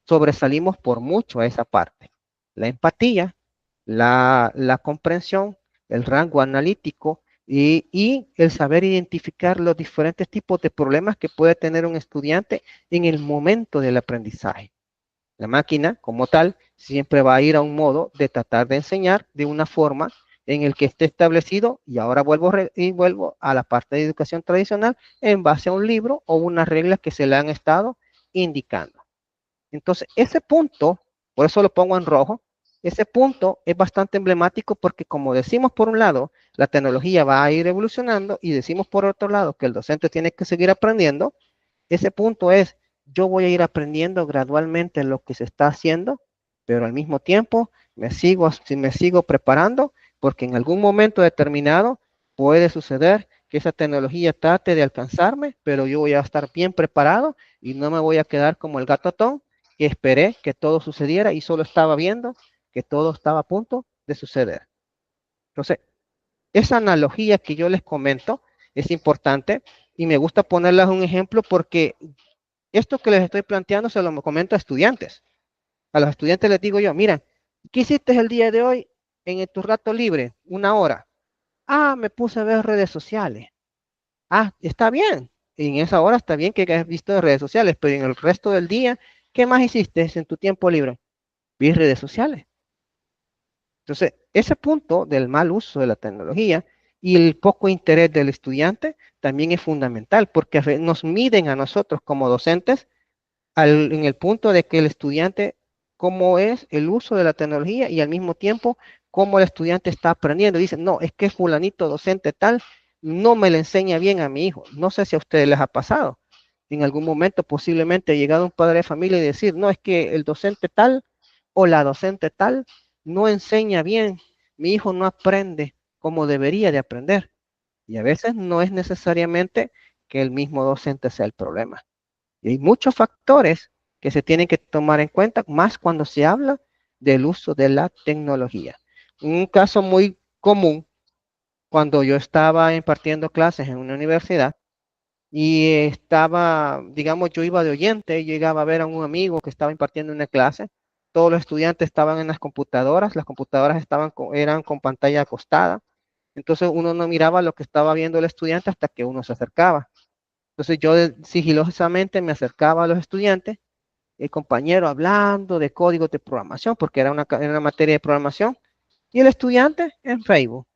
sobresalimos por mucho a esa parte. La empatía, la comprensión, el rango analítico y el saber identificar los diferentes tipos de problemas que puede tener un estudiante en el momento del aprendizaje. La máquina, como tal, siempre va a ir a un modo de tratar de enseñar de una forma en el que esté establecido, y ahora vuelvo a la parte de educación tradicional, en base a un libro o unas reglas que se le han estado indicando. Entonces, ese punto, por eso lo pongo en rojo, ese punto es bastante emblemático porque como decimos por un lado, la tecnología va a ir evolucionando y decimos por otro lado que el docente tiene que seguir aprendiendo, ese punto es, yo voy a ir aprendiendo gradualmente lo que se está haciendo, pero al mismo tiempo me sigo preparando porque en algún momento determinado puede suceder que esa tecnología trate de alcanzarme, pero yo voy a estar bien preparado y no me voy a quedar como el gato Tom que esperé que todo sucediera y solo estaba viendo que todo estaba a punto de suceder. Entonces, esa analogía que yo les comento es importante y me gusta ponerles un ejemplo porque esto que les estoy planteando se lo comento a estudiantes. A los estudiantes les digo yo, mira, ¿qué hiciste el día de hoy en tu rato libre? Una hora. Ah, me puse a ver redes sociales. Ah, está bien. En esa hora está bien que hayas visto redes sociales, pero en el resto del día, ¿qué más hiciste en tu tiempo libre? Vi redes sociales. Entonces, ese punto del mal uso de la tecnología y el poco interés del estudiante también es fundamental porque nos miden a nosotros como docentes en el punto de que el estudiante, cómo es el uso de la tecnología y al mismo tiempo cómo el estudiante está aprendiendo. Dicen, no, es que fulanito docente tal no me le enseña bien a mi hijo. No sé si a ustedes les ha pasado. En algún momento posiblemente ha llegado un padre de familia y decir, no, es que el docente tal o la docente tal no enseña bien. Mi hijo no aprende como debería de aprender. Y a veces no es necesariamente que el mismo docente sea el problema. Y hay muchos factores que se tienen que tomar en cuenta, más cuando se habla del uso de la tecnología. Un caso muy común, cuando yo estaba impartiendo clases en una universidad y estaba, digamos, yo iba de oyente, llegaba a ver a un amigo que estaba impartiendo una clase, todos los estudiantes estaban en las computadoras eran con pantalla acostada, entonces uno no miraba lo que estaba viendo el estudiante hasta que uno se acercaba. Entonces yo sigilosamente me acercaba a los estudiantes, el compañero hablando de códigos de programación, porque era una materia de programación, y el estudiante en Facebook,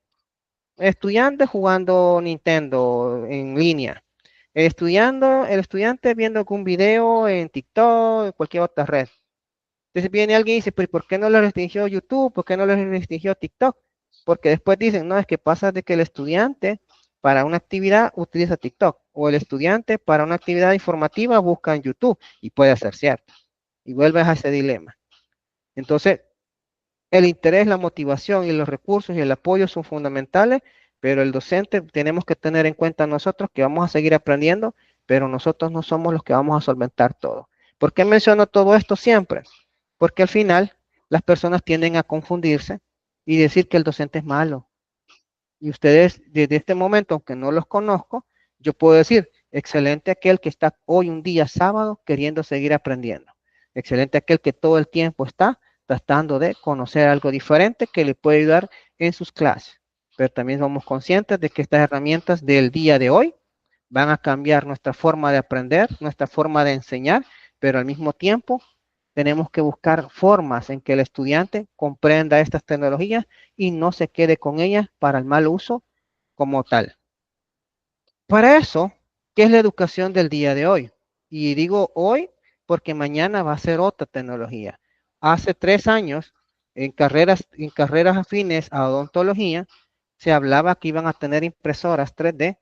el estudiante jugando Nintendo en línea, el estudiante viendo algún video en TikTok, en cualquier otra red. Entonces viene alguien y dice, pero ¿por qué no le restringió YouTube? ¿Por qué no le restringió TikTok? Porque después dicen, no, es que pasa de que el estudiante para una actividad utiliza TikTok o el estudiante para una actividad informativa busca en YouTube y puede ser cierto. Y vuelves a ese dilema. Entonces, El interés, la motivación y los recursos y el apoyo son fundamentales, pero el docente tenemos que tener en cuenta nosotros que vamos a seguir aprendiendo, pero nosotros no somos los que vamos a solventar todo. ¿Por qué menciono todo esto siempre? Porque al final las personas tienden a confundirse y decir que el docente es malo. Y ustedes, desde este momento, aunque no los conozco, yo puedo decir, excelente aquel que está hoy un día sábado queriendo seguir aprendiendo. Excelente aquel que todo el tiempo está tratando de conocer algo diferente que le puede ayudar en sus clases. Pero también somos conscientes de que estas herramientas del día de hoy van a cambiar nuestra forma de aprender, nuestra forma de enseñar, pero al mismo tiempo tenemos que buscar formas en que el estudiante comprenda estas tecnologías y no se quede con ellas para el mal uso como tal. Para eso, ¿qué es la educación del día de hoy? Y digo hoy porque mañana va a ser otra tecnología. Hace 3 años, en carreras afines a odontología, se hablaba que iban a tener impresoras 3D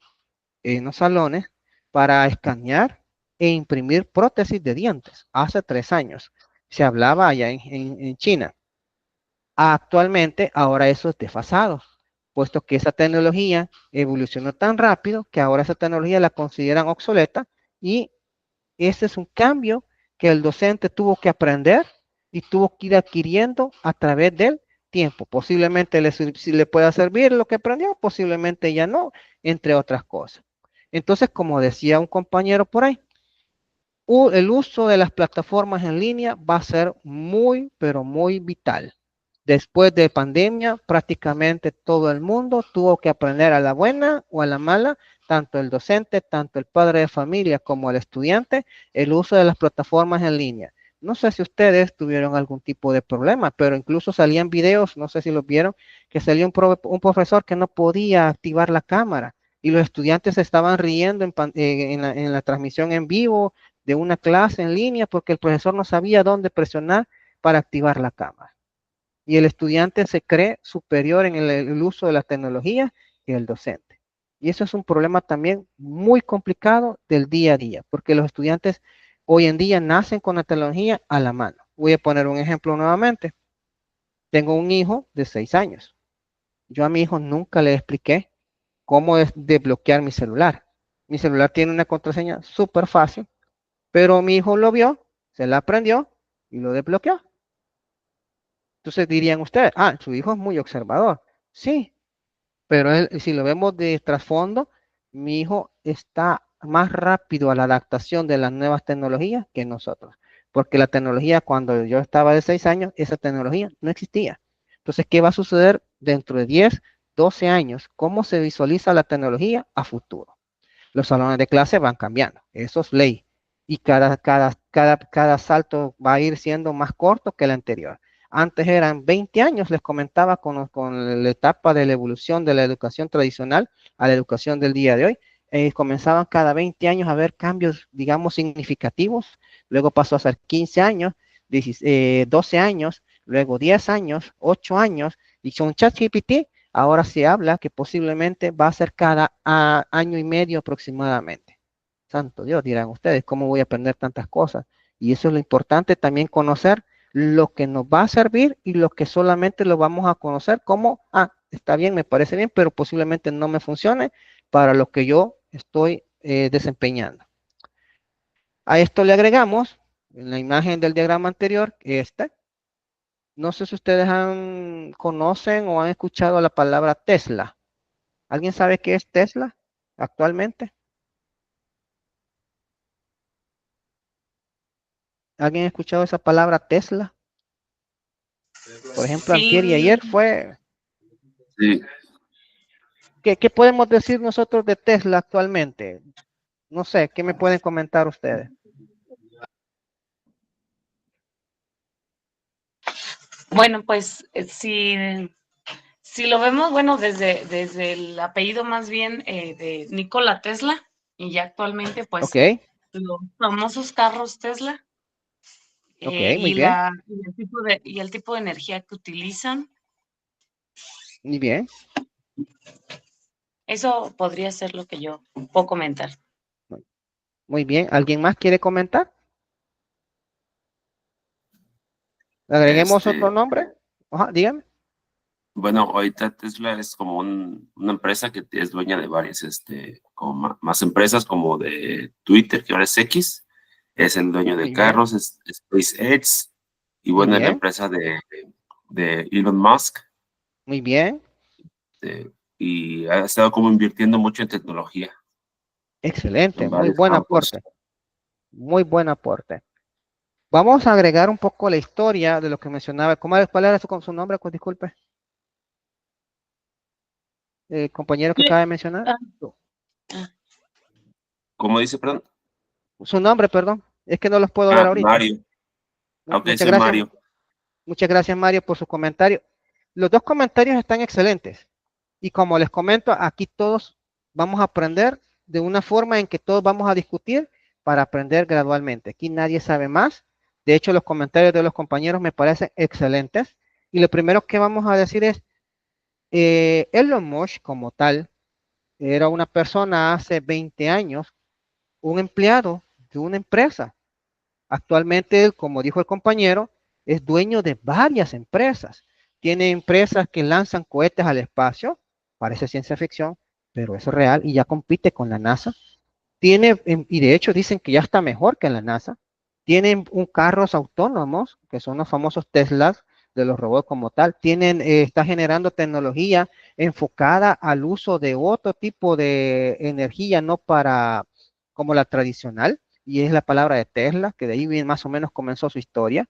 en los salones para escanear e imprimir prótesis de dientes. Hace 3 años. Se hablaba allá en China. Actualmente, ahora eso es desfasado, puesto que esa tecnología evolucionó tan rápido que ahora esa tecnología la consideran obsoleta y ese es un cambio que el docente tuvo que aprender y tuvo que ir adquiriendo a través del tiempo. Posiblemente si le pueda servir lo que aprendió, posiblemente ya no, entre otras cosas. Entonces, como decía un compañero por ahí, el uso de las plataformas en línea va a ser muy, pero muy vital. Después de pandemia, prácticamente todo el mundo tuvo que aprender a la buena o a la mala, tanto el docente, tanto el padre de familia como el estudiante, el uso de las plataformas en línea. No sé si ustedes tuvieron algún tipo de problema, pero incluso salían videos, no sé si los vieron, que salía un profesor que no podía activar la cámara y los estudiantes se estaban riendo en la transmisión en vivo de una clase en línea porque el profesor no sabía dónde presionar para activar la cámara. Y el estudiante se cree superior en el uso de la tecnología que el docente. Y eso es un problema también muy complicado del día a día, porque los estudiantes hoy en día nacen con la tecnología a la mano. Voy a poner un ejemplo nuevamente. Tengo un hijo de 6 años. Yo a mi hijo nunca le expliqué cómo es desbloquear mi celular. Mi celular tiene una contraseña súper fácil, pero mi hijo lo vio, se la aprendió y lo desbloqueó. Entonces dirían ustedes, su hijo es muy observador. Sí, pero si lo vemos de trasfondo, mi hijo está más rápido a la adaptación de las nuevas tecnologías que nosotros. Porque la tecnología, cuando yo estaba de 6 años, esa tecnología no existía. Entonces, ¿qué va a suceder dentro de 10, 12 años? ¿Cómo se visualiza la tecnología a futuro? Los salones de clase van cambiando, eso es ley. Y cada salto va a ir siendo más corto que el anterior. Antes eran 20 años, les comentaba, con la etapa de la evolución de la educación tradicional a la educación del día de hoy. Comenzaban cada 20 años a haber cambios, digamos, significativos. Luego pasó a ser 15 años, 12 años, luego 10 años, 8 años. Y con ChatGPT ahora se habla que posiblemente va a ser cada año y medio aproximadamente. Santo Dios, dirán ustedes, ¿cómo voy a aprender tantas cosas? Y eso es lo importante, también conocer lo que nos va a servir y lo que solamente lo vamos a conocer como, está bien, me parece bien, pero posiblemente no me funcione para lo que yo estoy desempeñando. A esto le agregamos, en la imagen del diagrama anterior, no sé si ustedes conocen o han escuchado la palabra Tesla. ¿Alguien sabe qué es Tesla actualmente? ¿Alguien ha escuchado esa palabra Tesla? Por ejemplo, antier y ayer fue... Sí. ¿Qué podemos decir nosotros de Tesla actualmente? No sé, ¿qué me pueden comentar ustedes? Bueno, pues si lo vemos, bueno, desde el apellido más bien de Nikola Tesla, y ya actualmente, pues, Ok, los famosos carros Tesla, ok, muy bien, y el tipo de energía que utilizan, muy bien. eso podría ser lo que yo puedo comentar. Muy bien. ¿Alguien más quiere comentar? ¿Agreguemos otro nombre? Ajá, dígame. Bueno, ahorita Tesla es como una empresa que es dueña de varias, como más empresas como de Twitter, que ahora es X, es el dueño de Muy bien, carros, es SpaceX, y muy bueno, es la bien, empresa de Elon Musk, muy bien. y ha estado como invirtiendo mucho en tecnología, Excelente, en muy varios buen campos. aporte, muy buen aporte. Vamos a agregar un poco la historia de lo que mencionaba. ¿Cuál era su nombre? Pues, disculpe, el compañero que Sí. acaba de mencionar. Ah, ah. ¿Cómo dice, perdón? Su nombre, perdón. Es que no los puedo ver ahorita. Mario. Ok, Muchas soy gracias. Mario. Muchas gracias, Mario, por su comentario. Los dos comentarios están excelentes. Y como les comento, aquí todos vamos a aprender de una forma en que todos vamos a discutir para aprender gradualmente. Aquí nadie sabe más. De hecho, los comentarios de los compañeros me parecen excelentes. Y lo primero que vamos a decir es, Elon Musk como tal, era una persona hace 20 años, un empleado de una empresa. Actualmente, como dijo el compañero, es dueño de varias empresas. Tiene empresas que lanzan cohetes al espacio, parece ciencia ficción, pero es real y ya compite con la NASA. Y de hecho dicen que ya está mejor que la NASA. Tienen un carros autónomos, que son los famosos Teslas de los robots como tal. Está generando tecnología enfocada al uso de otro tipo de energía, no para como la tradicional, y es la palabra de Tesla, que de ahí bien más o menos comenzó su historia.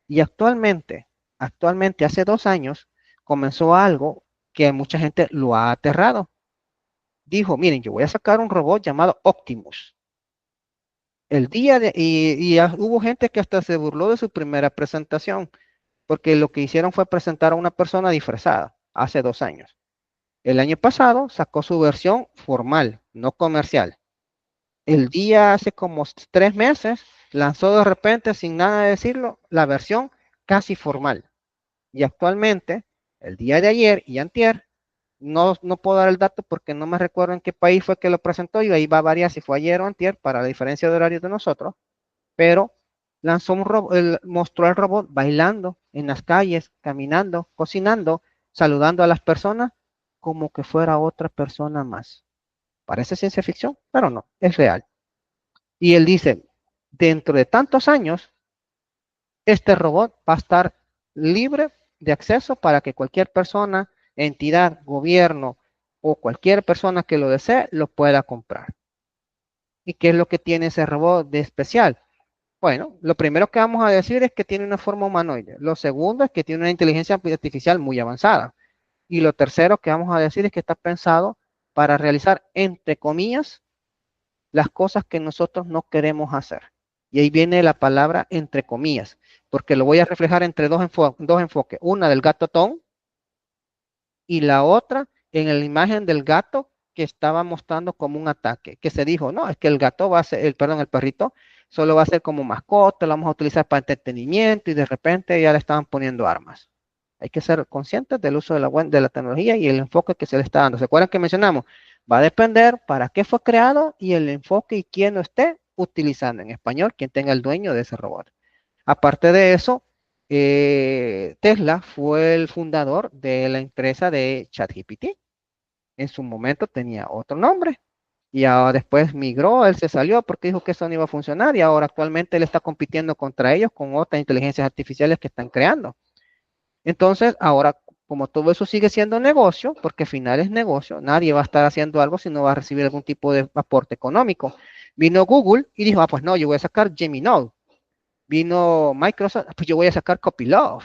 Y actualmente hace 2 años, comenzó algo que a mucha gente lo ha aterrado. Dijo, miren, yo voy a sacar un robot llamado Optimus. Hubo gente que hasta se burló de su primera presentación, porque lo que hicieron fue presentar a una persona disfrazada hace 2 años. El año pasado sacó su versión formal, no comercial. Hace como 3 meses, lanzó de repente, sin nada de decirlo, la versión casi formal. Y actualmente, el día de ayer y antier, no puedo dar el dato porque no me recuerdo en qué país fue que lo presentó y ahí va a variar si fue ayer o antier para la diferencia de horario de nosotros, pero mostró al robot bailando en las calles, caminando, cocinando, saludando a las personas como que fuera otra persona más. Parece ciencia ficción, pero no, es real. Y él dice, dentro de tantos años, este robot va a estar libre de acceso para que cualquier persona, entidad, gobierno o cualquier persona que lo desee lo pueda comprar. ¿Y qué es lo que tiene ese robot de especial? Bueno, lo primero que vamos a decir es que tiene una forma humanoide. Lo segundo es que tiene una inteligencia artificial muy avanzada. Y lo tercero que vamos a decir es que está pensado para realizar, entre comillas, las cosas que nosotros no queremos hacer. Y ahí viene la palabra entre comillas, porque lo voy a reflejar entre dos enfoques. Una del gato Tom y la otra en la imagen del gato que estaba mostrando como un ataque, que se dijo, no, es que el gato va a ser, el perrito solo va a ser como mascota, lo vamos a utilizar para entretenimiento y de repente ya le estaban poniendo armas. Hay que ser conscientes del uso de la tecnología y el enfoque que se le está dando. ¿Se acuerdan que mencionamos? Va a depender para qué fue creado y el enfoque y quién lo esté utilizando. En español, quien tenga el dueño de ese robot. Aparte de eso, Tesla fue el fundador de la empresa de ChatGPT. En su momento tenía otro nombre y ahora después migró, él se salió porque dijo que eso no iba a funcionar y ahora actualmente él está compitiendo contra ellos con otras inteligencias artificiales que están creando. Entonces, ahora, como todo eso sigue siendo negocio, porque al final es negocio, nadie va a estar haciendo algo si no va a recibir algún tipo de aporte económico. Vino Google y dijo, pues no, yo voy a sacar Gemini. Vino Microsoft, pues yo voy a sacar Copilot.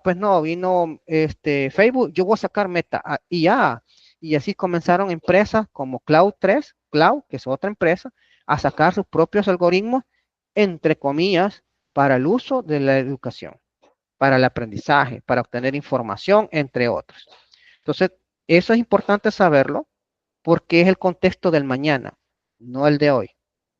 Pues no, vino Facebook, yo voy a sacar Meta IA. Y así comenzaron empresas como Cloud, que es otra empresa, a sacar sus propios algoritmos, entre comillas, para el uso de la educación, para el aprendizaje, para obtener información, entre otros. Entonces, eso es importante saberlo porque es el contexto del mañana, no el de hoy.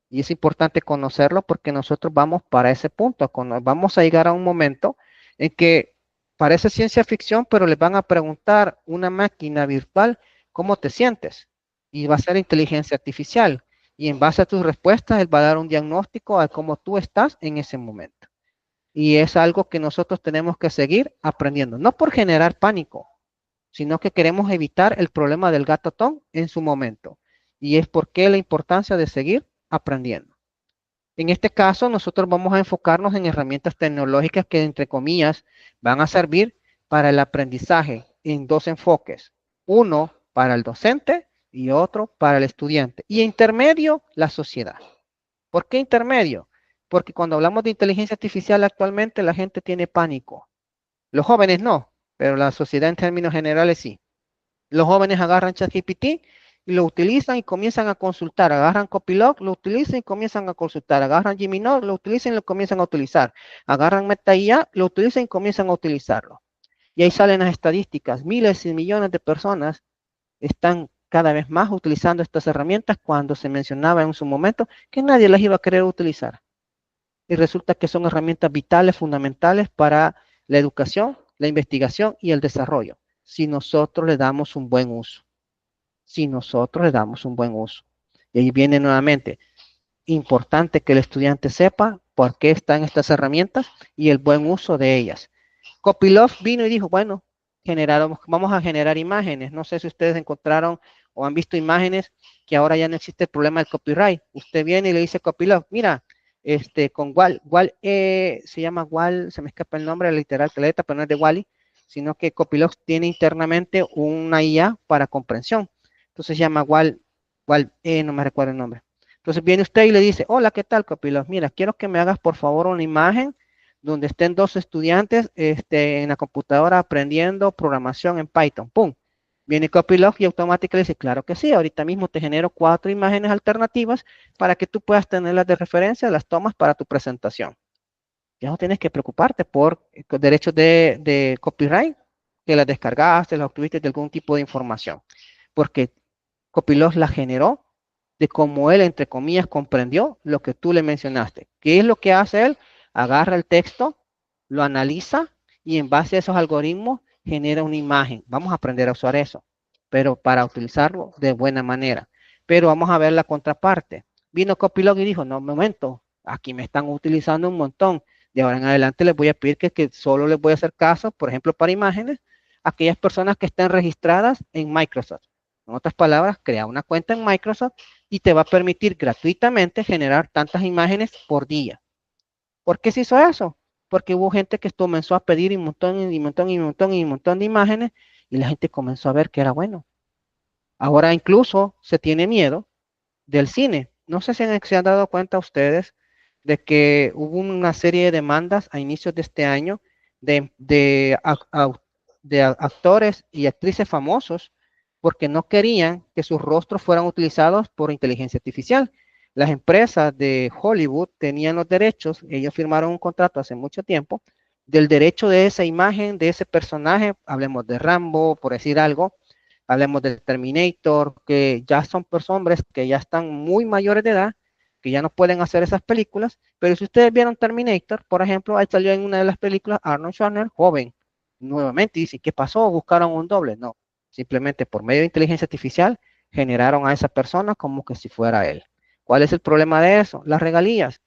Y es importante conocerlo porque nosotros vamos para ese punto. Vamos a llegar a un momento en que parece ciencia ficción, pero les van a preguntar una máquina virtual, ¿cómo te sientes? Y va a ser inteligencia artificial. Y en base a tus respuestas, él va a dar un diagnóstico a cómo tú estás en ese momento. Y es algo que nosotros tenemos que seguir aprendiendo, no por generar pánico, sino que queremos evitar el problema del gato Tom en su momento. Y es porque la importancia de seguir aprendiendo. En este caso, nosotros vamos a enfocarnos en herramientas tecnológicas que, entre comillas, van a servir para el aprendizaje en dos enfoques. Uno para el docente y otro para el estudiante. Y intermedio, la sociedad. ¿Por qué intermedio? Porque cuando hablamos de inteligencia artificial actualmente la gente tiene pánico. Los jóvenes no, pero la sociedad en términos generales sí. Los jóvenes agarran ChatGPT y lo utilizan y comienzan a consultar. Agarran Copilot, lo utilizan y comienzan a consultar. Agarran Gemini, lo utilizan y lo comienzan a utilizar. Agarran Meta IA, lo utilizan y comienzan a utilizarlo. Y ahí salen las estadísticas. Miles y millones de personas están cada vez más utilizando estas herramientas cuando se mencionaba en su momento que nadie las iba a querer utilizar. Y resulta que son herramientas vitales, fundamentales para la educación, la investigación y el desarrollo, si nosotros le damos un buen uso. Si nosotros le damos un buen uso. Y ahí viene nuevamente, importante que el estudiante sepa por qué están estas herramientas y el buen uso de ellas. Copilot vino y dijo, bueno, vamos a generar imágenes. No sé si ustedes encontraron o han visto imágenes que ahora ya no existe el problema del copyright. Usted viene y le dice a Copilot, mira, con se llama Wall, se me escapa el nombre, literal, que letra, pero no es de Wally, sino que Copilot tiene internamente una IA para comprensión. Entonces se llama no me recuerdo el nombre. Entonces viene usted y le dice, hola, ¿qué tal, Copilot? Mira, quiero que me hagas por favor una imagen donde estén dos estudiantes en la computadora aprendiendo programación en Python. ¡Pum! Viene Copilot y automáticamente le dice, claro que sí, ahorita mismo te genero 4 imágenes alternativas para que tú puedas tenerlas de referencia, las tomas para tu presentación. Ya no tienes que preocuparte por derechos de copyright, que las descargaste, las obtuviste de algún tipo de información, porque Copilot la generó de cómo él, entre comillas, comprendió lo que tú le mencionaste. ¿Qué es lo que hace él? Agarra el texto, lo analiza y en base a esos algoritmos genera una imagen. Vamos a aprender a usar eso, pero para utilizarlo de buena manera. Pero vamos a ver la contraparte. Vino Copilot y dijo, no, un momento, aquí me están utilizando un montón. De ahora en adelante les voy a pedir que solo les voy a hacer caso, por ejemplo, para imágenes, a aquellas personas que estén registradas en Microsoft. En otras palabras, crea una cuenta en Microsoft y te va a permitir gratuitamente generar tantas imágenes por día. ¿Por qué se hizo eso? Porque hubo gente que comenzó a pedir un montón y un montón y un montón y un montón de imágenes y la gente comenzó a ver que era bueno. Ahora incluso se tiene miedo del cine. No sé si se han dado cuenta ustedes de que hubo una serie de demandas a inicios de este año de actores y actrices famosos porque no querían que sus rostros fueran utilizados por inteligencia artificial. Las empresas de Hollywood tenían los derechos, ellos firmaron un contrato hace mucho tiempo, del derecho de esa imagen, de ese personaje, hablemos de Rambo, por decir algo, hablemos de Terminator, que ya son hombres que ya están muy mayores de edad, que ya no pueden hacer esas películas, pero si ustedes vieron Terminator, por ejemplo, ahí salió en una de las películas Arnold Schwarzenegger, joven, nuevamente, y dicen, ¿qué pasó? ¿Buscaron un doble? No, simplemente por medio de inteligencia artificial generaron a esa persona como que si fuera él. ¿Cuál es el problema de eso? Las regalías.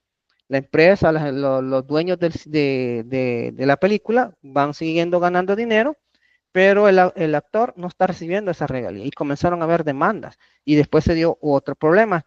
La empresa, los dueños de la película van siguiendo ganando dinero, pero el actor no está recibiendo esa regalía y comenzaron a haber demandas. Y después se dio otro problema.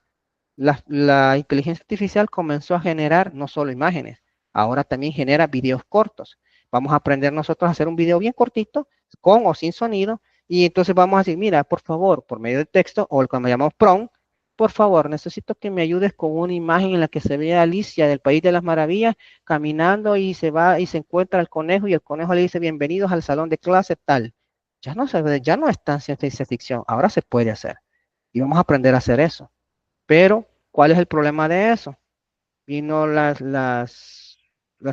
La inteligencia artificial comenzó a generar no solo imágenes, ahora también genera videos cortos. Vamos a aprender nosotros a hacer un video bien cortito, con o sin sonido, y entonces vamos a decir, mira, por favor, por medio de texto, o lo que llamamos prompt, por favor, necesito que me ayudes con una imagen en la que se vea Alicia del País de las Maravillas caminando y se va y se encuentra el conejo y el conejo le dice bienvenidos al salón de clase tal. Ya no es tan ciencia ficción, ahora se puede hacer. Y vamos a aprender a hacer eso. Pero, ¿cuál es el problema de eso? Vino las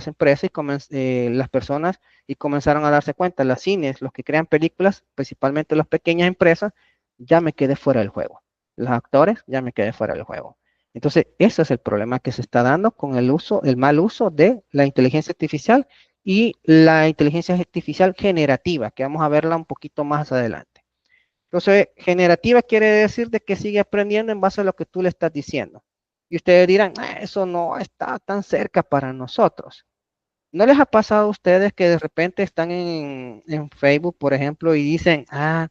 empresas y las personas y comenzaron a darse cuenta, las cines, los que crean películas, principalmente las pequeñas empresas, ya me quedé fuera del juego. Los actores, ya me quedé fuera del juego. Entonces, ese es el problema que se está dando con el mal uso de la inteligencia artificial y la inteligencia artificial generativa, que vamos a verla un poquito más adelante. Entonces, generativa quiere decir de que sigue aprendiendo en base a lo que tú le estás diciendo. Y ustedes dirán, eso no está tan cerca para nosotros. ¿No les ha pasado a ustedes que de repente están en Facebook, por ejemplo, y dicen, ah,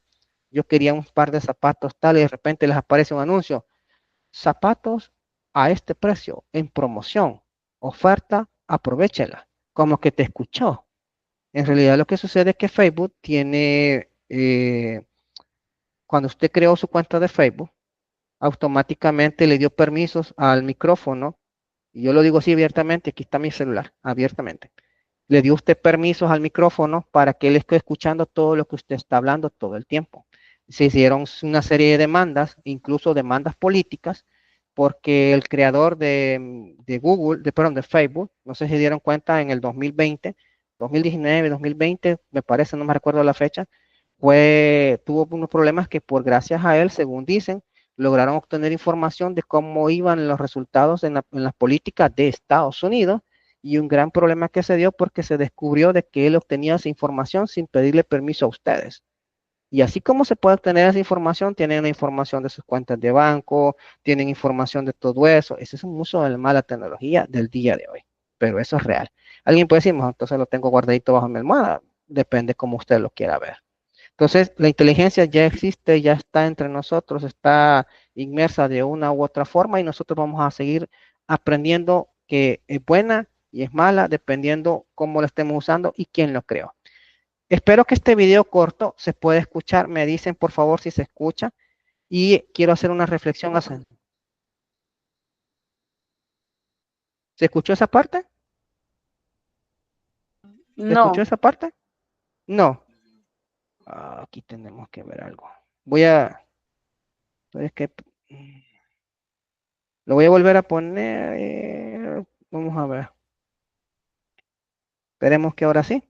yo quería un par de zapatos tal, y de repente les aparece un anuncio, zapatos a este precio, en promoción, oferta, aprovéchela, como que te escuchó. En realidad lo que sucede es que Facebook tiene, cuando usted creó su cuenta de Facebook, automáticamente le dio permisos al micrófono, y yo lo digo así abiertamente, aquí está mi celular, abiertamente. Le dio usted permisos al micrófono para que él esté escuchando todo lo que usted está hablando todo el tiempo. Se hicieron una serie de demandas, incluso demandas políticas, porque el creador de Google, perdón, de Facebook, no sé si se dieron cuenta en el 2020, 2019, 2020, me parece, no me recuerdo la fecha, tuvo unos problemas que por gracias a él, según dicen, lograron obtener información de cómo iban los resultados en las políticas de Estados Unidos, y un gran problema que se dio porque se descubrió de que él obtenía esa información sin pedirle permiso a ustedes. Y así como se puede obtener esa información, tienen la información de sus cuentas de banco, tienen información de todo eso. Ese es un uso de la mala tecnología del día de hoy, pero eso es real. Alguien puede decir, entonces lo tengo guardadito bajo mi almohada. Depende cómo usted lo quiera ver. Entonces, la inteligencia ya existe, ya está entre nosotros, está inmersa de una u otra forma, y nosotros vamos a seguir aprendiendo que es buena y es mala dependiendo cómo lo estemos usando y quién lo creó. Espero que este video corto se pueda escuchar. Me dicen por favor si se escucha, y quiero hacer una reflexión. ¿Se escuchó esa parte? ¿Se escuchó No, esa parte? No. Aquí tenemos que ver algo. Voy a... Es que lo voy a volver a poner. Vamos a ver. Esperemos que ahora sí.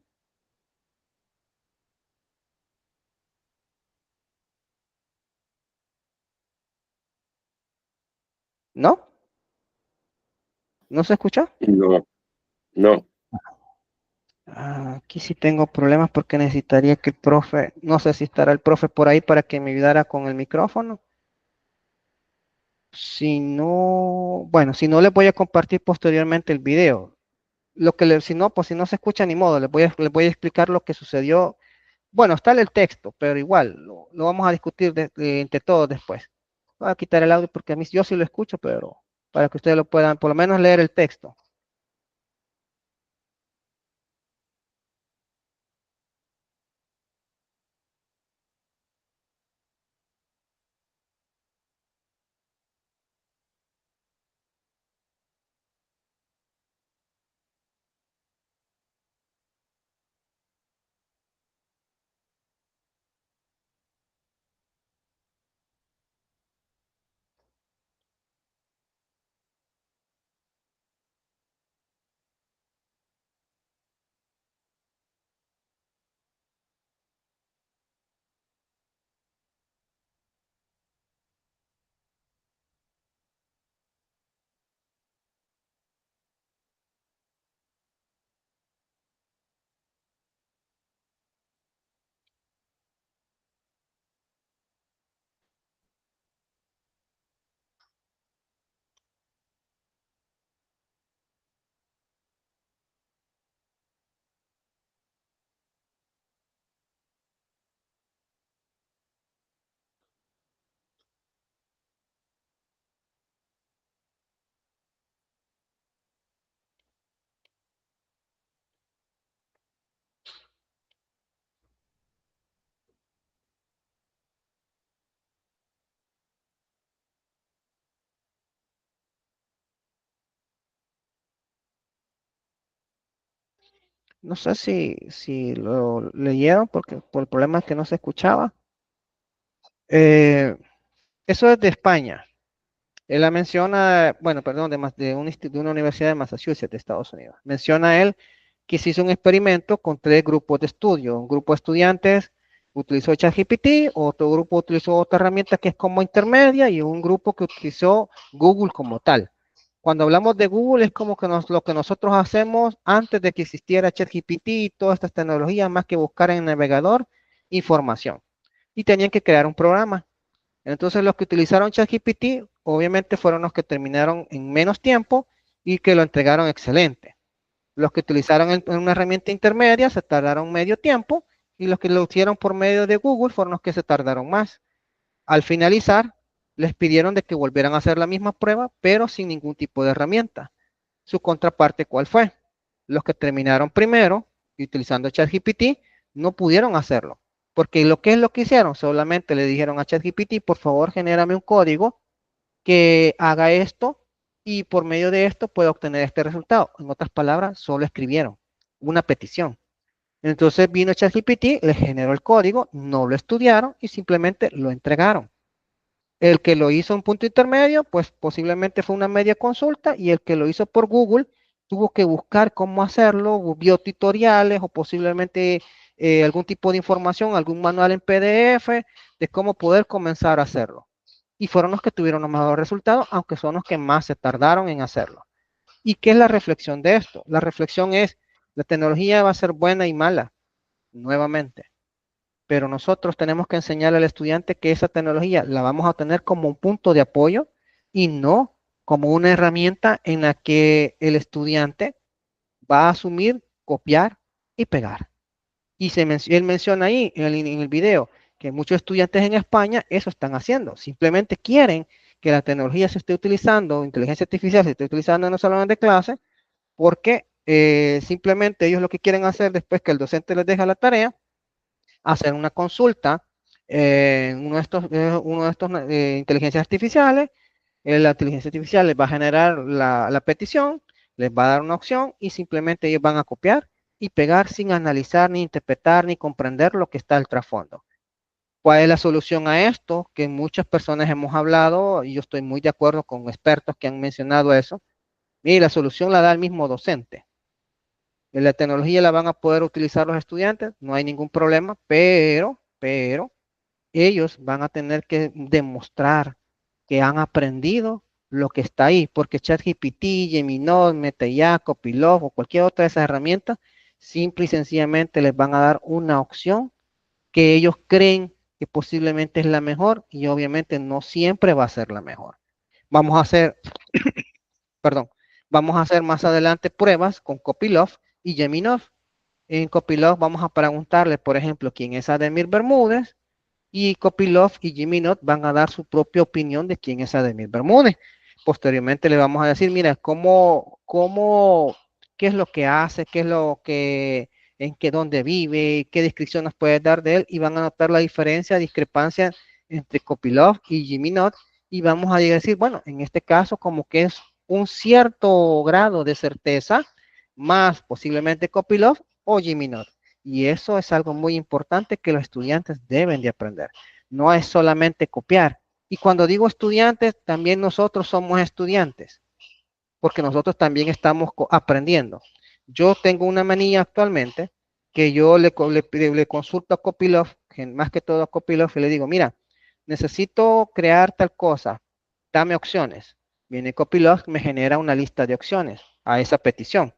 ¿No? ¿No se escuchó? No, no. Aquí sí tengo problemas porque necesitaría que el profe, no sé si estará el profe por ahí para que me ayudara con el micrófono. Si no, bueno, si no, les voy a compartir posteriormente el video. Si no, pues si no se escucha ni modo, les voy a explicar lo que sucedió. Bueno, está el texto, pero igual, lo vamos a discutir entre todos después. Voy a quitar el audio porque a mí yo sí lo escucho, pero para que ustedes lo puedan por lo menos leer el texto. No sé si lo leyeron porque por el problema es que no se escuchaba. Eh, Eso es de España. Él la menciona, bueno, perdón, de una universidad de Massachusetts, de Estados Unidos. Menciona él que se hizo un experimento con tres grupos de estudio. Un grupo de estudiantes utilizó ChatGPT, otro grupo utilizó otra herramienta que es como intermedia, y un grupo que utilizó Google como tal. Cuando hablamos de Google es como que lo que nosotros hacemos antes de que existiera ChatGPT y todas estas tecnologías, más que buscar en el navegador información. Y tenían que crear un programa. Entonces los que utilizaron ChatGPT obviamente fueron los que terminaron en menos tiempo y que lo entregaron excelente. Los que utilizaron una herramienta intermedia se tardaron medio tiempo y los que lo hicieron por medio de Google fueron los que se tardaron más. Al finalizar, les pidieron de que volvieran a hacer la misma prueba, pero sin ningún tipo de herramienta. Su contraparte, ¿cuál fue? Los que terminaron primero y utilizando ChatGPT no pudieron hacerlo. Porque lo que es lo que hicieron, solamente le dijeron a ChatGPT, por favor, genérame un código que haga esto y por medio de esto pueda obtener este resultado. En otras palabras, solo escribieron una petición. Entonces vino ChatGPT, le generó el código, no lo estudiaron y simplemente lo entregaron. El que lo hizo en punto intermedio, pues posiblemente fue una media consulta y el que lo hizo por Google tuvo que buscar cómo hacerlo, vio tutoriales o posiblemente algún tipo de información, algún manual en PDF de cómo poder comenzar a hacerlo. Y fueron los que tuvieron los mejores resultados, aunque son los que más se tardaron en hacerlo. ¿Y qué es la reflexión de esto? La reflexión es, la tecnología va a ser buena y mala, nuevamente. Pero nosotros tenemos que enseñarle al estudiante que esa tecnología la vamos a tener como un punto de apoyo y no como una herramienta en la que el estudiante va a asumir, copiar y pegar. Y él menciona ahí en el video que muchos estudiantes en España eso están haciendo. Simplemente quieren que la tecnología se esté utilizando, inteligencia artificial se esté utilizando en los salones de clase, porque simplemente ellos lo que quieren hacer después que el docente les deja la tarea, hacer una consulta en uno de estos inteligencias artificiales. La inteligencia artificial les va a generar la petición, les va a dar una opción y simplemente ellos van a copiar y pegar sin analizar, ni interpretar, ni comprender lo que está al trasfondo. ¿Cuál es la solución a esto? Que muchas personas hemos hablado, y yo estoy muy de acuerdo con expertos que han mencionado eso. Y la solución la da el mismo docente. La tecnología la van a poder utilizar los estudiantes, no hay ningún problema, pero ellos van a tener que demostrar que han aprendido lo que está ahí, porque ChatGPT, Gemini, MetaIA, Copilot o cualquier otra de esas herramientas, simple y sencillamente les van a dar una opción que ellos creen que posiblemente es la mejor y obviamente no siempre va a ser la mejor. Vamos a hacer, perdón, vamos a hacer más adelante pruebas con Copilot y Gemini. En Copilot vamos a preguntarle, por ejemplo, quién es Ademir Bermúdez, y Copilot y Gemini van a dar su propia opinión de quién es Ademir Bermúdez. Posteriormente le vamos a decir, mira, qué es lo que hace, qué es lo que, en qué, dónde vive, qué descripción nos puede dar de él, y van a notar la diferencia, discrepancia entre Copilot y Gemini, y vamos a decir, bueno, en este caso como que es un cierto grado de certeza, más posiblemente Copilot o Gemini. Y eso es algo muy importante que los estudiantes deben de aprender. No es solamente copiar. Y cuando digo estudiantes, también nosotros somos estudiantes, porque nosotros también estamos aprendiendo. Yo tengo una manía actualmente que yo le consulto a Copilot, más que todo a Copilot, y le digo, mira, necesito crear tal cosa, dame opciones. Viene Copilot, me genera una lista de opciones a esa petición.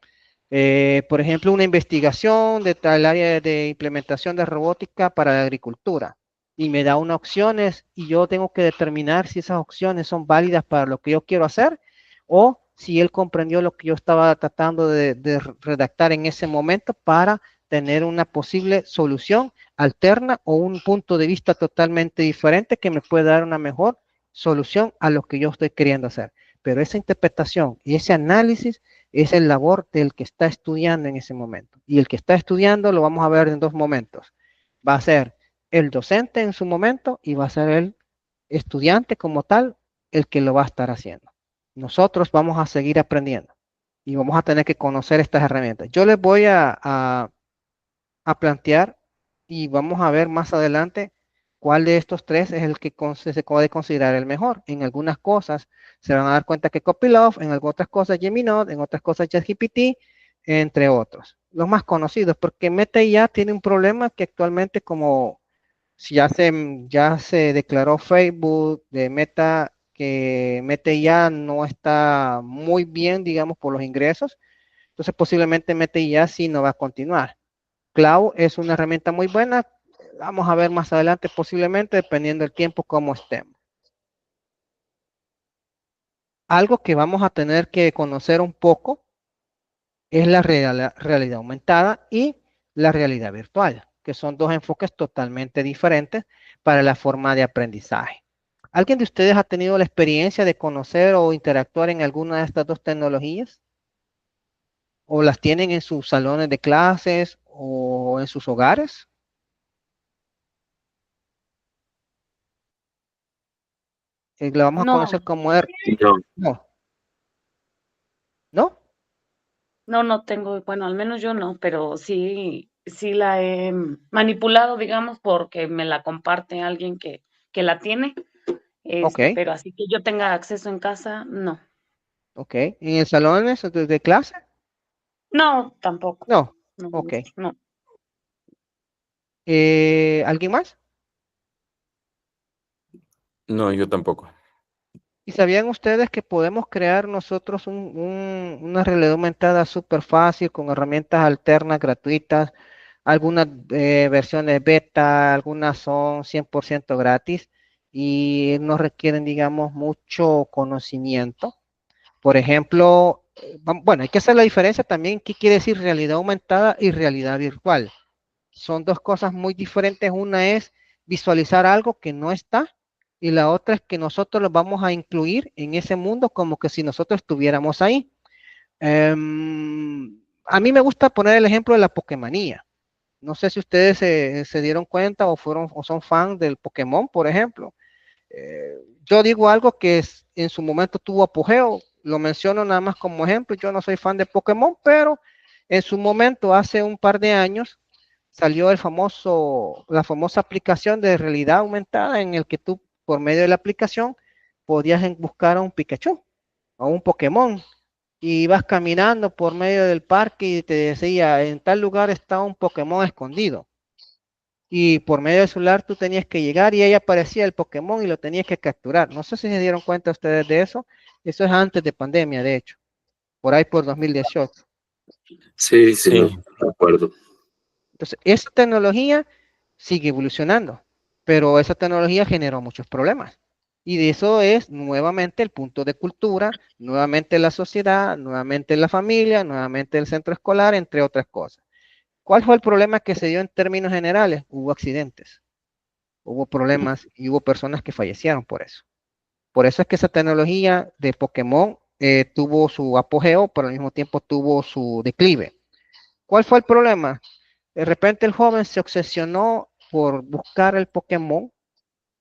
Por ejemplo, una investigación de tal área de implementación de robótica para la agricultura y me da unas opciones y yo tengo que determinar si esas opciones son válidas para lo que yo quiero hacer o si él comprendió lo que yo estaba tratando de redactar en ese momento para tener una posible solución alterna o un punto de vista totalmente diferente que me pueda dar una mejor solución a lo que yo estoy queriendo hacer. Pero esa interpretación y ese análisis es el labor del que está estudiando en ese momento. Y el que está estudiando lo vamos a ver en dos momentos. Va a ser el docente en su momento y va a ser el estudiante como tal el que lo va a estar haciendo. Nosotros vamos a seguir aprendiendo y vamos a tener que conocer estas herramientas. Yo les voy a plantear y vamos a ver más adelante cuál de estos tres es el que se puede considerar el mejor. En algunas cosas se van a dar cuenta que Copilot, en otras cosas Gemini, en otras cosas ChatGPT, entre otros. Los más conocidos, porque MetaIA tiene un problema que actualmente como ya se declaró Facebook de Meta que MetaIA no está muy bien, digamos, por los ingresos. Entonces posiblemente MetaIA sí no va a continuar. Cloud es una herramienta muy buena. Vamos a ver más adelante posiblemente, dependiendo del tiempo, cómo estemos. Algo que vamos a tener que conocer un poco es la realidad aumentada y la realidad virtual, que son dos enfoques totalmente diferentes para la forma de aprendizaje. ¿Alguien de ustedes ha tenido la experiencia de conocer o interactuar en alguna de estas dos tecnologías? ¿O las tienen en sus salones de clases o en sus hogares? La vamos a No, conocer como R. No, No, ¿no? no tengo, bueno, al menos yo no, pero sí la he manipulado, digamos, porque me la comparte alguien que la tiene, Ok, pero así que yo tenga acceso en casa, no. ok. ¿En el salón de clase? No, tampoco. No, No, ok. no. ¿Alguien más? No, yo tampoco. ¿Y sabían ustedes que podemos crear nosotros una realidad aumentada súper fácil con herramientas alternas gratuitas? Algunas versiones beta, algunas son 100% gratis y no requieren, digamos, mucho conocimiento. Por ejemplo, bueno, hay que hacer la diferencia también, ¿qué quiere decir realidad aumentada y realidad virtual? Son dos cosas muy diferentes. Una es visualizar algo que no está y la otra es que nosotros lo vamos a incluir en ese mundo como que si nosotros estuviéramos ahí. A mí me gusta poner el ejemplo de la Pokémonía. No sé si ustedes se dieron cuenta o fueron o son fan del Pokémon, por ejemplo. Yo digo algo que en su momento tuvo apogeo, lo menciono nada más como ejemplo. Yo no soy fan de Pokémon, pero en su momento, hace un par de años, salió la famosa aplicación de realidad aumentada en el que tú, por medio de la aplicación, podías buscar a un Pikachu, a un Pokémon, y ibas caminando por medio del parque y te decía, en tal lugar está un Pokémon escondido. Y por medio del celular tú tenías que llegar y ahí aparecía el Pokémon y lo tenías que capturar. No sé si se dieron cuenta ustedes de eso. Eso es antes de pandemia, de hecho, por ahí por 2018. sí, sí, Sí, de acuerdo. Entonces, esa tecnología sigue evolucionando, pero esa tecnología generó muchos problemas. Y de eso es nuevamente el punto de cultura, nuevamente la sociedad, nuevamente la familia, nuevamente el centro escolar, entre otras cosas. ¿Cuál fue el problema que se dio en términos generales? Hubo accidentes, hubo problemas y hubo personas que fallecieron por eso. Por eso es que esa tecnología de Pokémon tuvo su apogeo, pero al mismo tiempo tuvo su declive. ¿Cuál fue el problema? De repente el joven se obsesionó por buscar el Pokémon,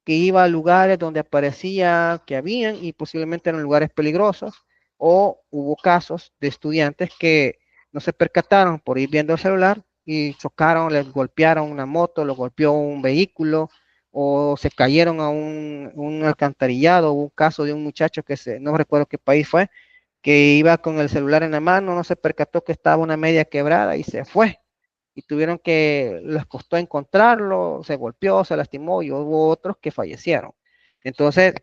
que iba a lugares donde aparecía que habían y posiblemente eran lugares peligrosos, o hubo casos de estudiantes que no se percataron por ir viendo el celular y chocaron, les golpearon una moto, lo golpeó un vehículo, o se cayeron a un alcantarillado. Hubo un caso de un muchacho no recuerdo qué país fue, que iba con el celular en la mano, no se percató que estaba una media quebrada y se fue y les costó encontrarlo, se golpeó, se lastimó y hubo otros que fallecieron. Entonces,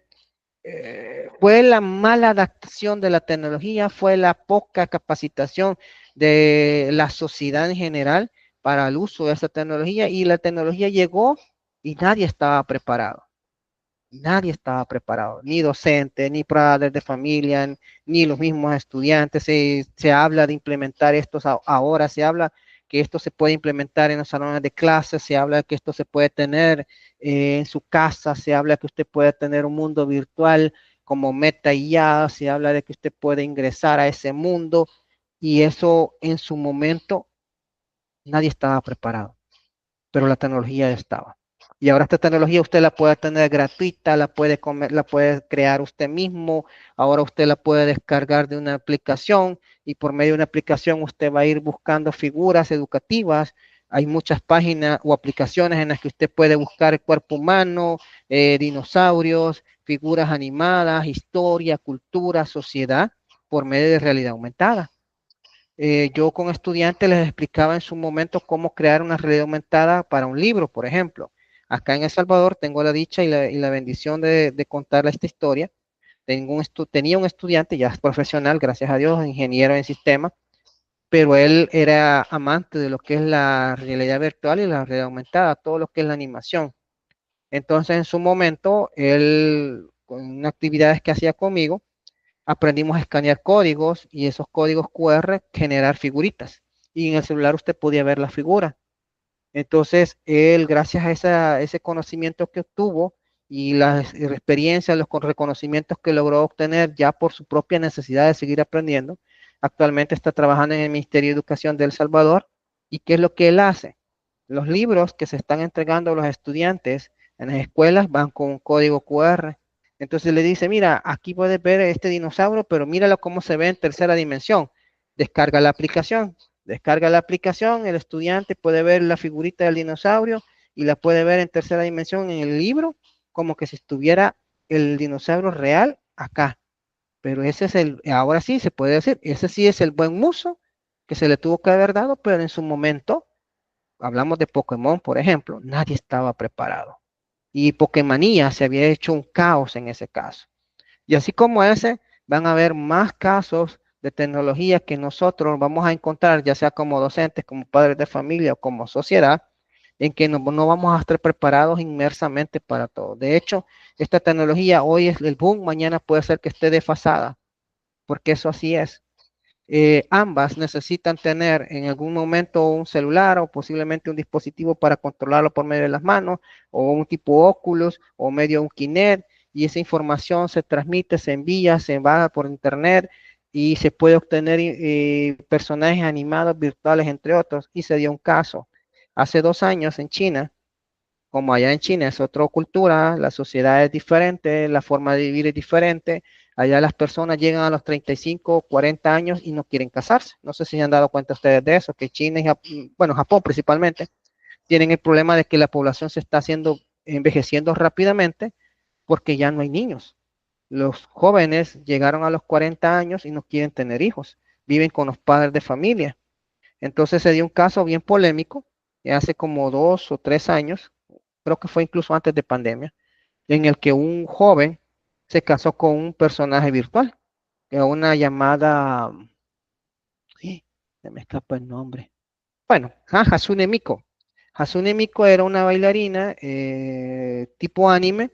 fue la mala adaptación de la tecnología, fue la poca capacitación de la sociedad en general para el uso de esa tecnología y la tecnología llegó y nadie estaba preparado. Nadie estaba preparado, ni docentes, ni padres de familia, ni los mismos estudiantes. Se habla de implementar esto ahora, se habla que esto se puede implementar en los salones de clases, se habla que esto se puede tener en su casa, se habla que usted puede tener un mundo virtual como meta y ya, se habla de que usted puede ingresar a ese mundo y eso en su momento nadie estaba preparado, pero la tecnología ya estaba. Y ahora esta tecnología usted la puede tener gratuita, la puede crear usted mismo, ahora usted la puede descargar de una aplicación y por medio de una aplicación usted va a ir buscando figuras educativas. Hay muchas páginas o aplicaciones en las que usted puede buscar el cuerpo humano, dinosaurios, figuras animadas, historia, cultura, sociedad, por medio de realidad aumentada. Yo con estudiantes les explicaba en su momento cómo crear una realidad aumentada para un libro, por ejemplo. Acá en El Salvador tengo la dicha y la bendición de contarle esta historia. Tenía un estudiante, ya es profesional, gracias a Dios, ingeniero en sistemas, pero él era amante de lo que es la realidad virtual y la realidad aumentada, todo lo que es la animación. Entonces, en su momento, él, con unas actividades que hacía conmigo, aprendimos a escanear códigos y esos códigos QR generar figuritas. Y en el celular usted podía ver la figura. Entonces, él, gracias a ese conocimiento que obtuvo y la experiencia, los reconocimientos que logró obtener ya por su propia necesidad de seguir aprendiendo, actualmente está trabajando en el Ministerio de Educación de El Salvador. ¿Y qué es lo que él hace? Los libros que se están entregando a los estudiantes en las escuelas van con un código QR. Entonces le dice, mira, aquí puedes ver este dinosaurio, pero míralo cómo se ve en tercera dimensión. Descarga la aplicación. Descarga la aplicación, el estudiante puede ver la figurita del dinosaurio y la puede ver en tercera dimensión en el libro, como que si estuviera el dinosaurio real acá. Pero ese es ahora sí se puede decir, ese sí es el buen uso que se le tuvo que haber dado, pero en su momento, hablamos de Pokémon, por ejemplo, nadie estaba preparado. Y Pokémonía se había hecho un caos en ese caso. Y así como ese, van a haber más casos de tecnología que nosotros vamos a encontrar, ya sea como docentes, como padres de familia o como sociedad, en que no vamos a estar preparados inmersamente para todo. De hecho, esta tecnología hoy es el boom, mañana puede ser que esté desfasada, porque eso así es. Ambas necesitan tener en algún momento un celular o posiblemente un dispositivo para controlarlo por medio de las manos, o un tipo Oculus o medio un Kinect, y esa información se transmite, se envía, se va por internet y se puede obtener personajes animados virtuales, entre otros. Y se dio un caso hace 2 años en China. Como allá en China es otra cultura, la sociedad es diferente, la forma de vivir es diferente. Allá las personas llegan a los 35, 40 años y no quieren casarse. No sé si se han dado cuenta ustedes de eso, que China y Japón, bueno, Japón principalmente, tienen el problema de que la población se está envejeciendo rápidamente porque ya no hay niños. Los jóvenes llegaron a los 40 años y no quieren tener hijos, viven con los padres de familia. Entonces se dio un caso bien polémico, hace como 2 o 3 años, creo que fue incluso antes de pandemia, en el que un joven se casó con un personaje virtual, una llamada, se me escapa el nombre. Bueno, Hatsune Miku. Hatsune Miku era una bailarina tipo anime,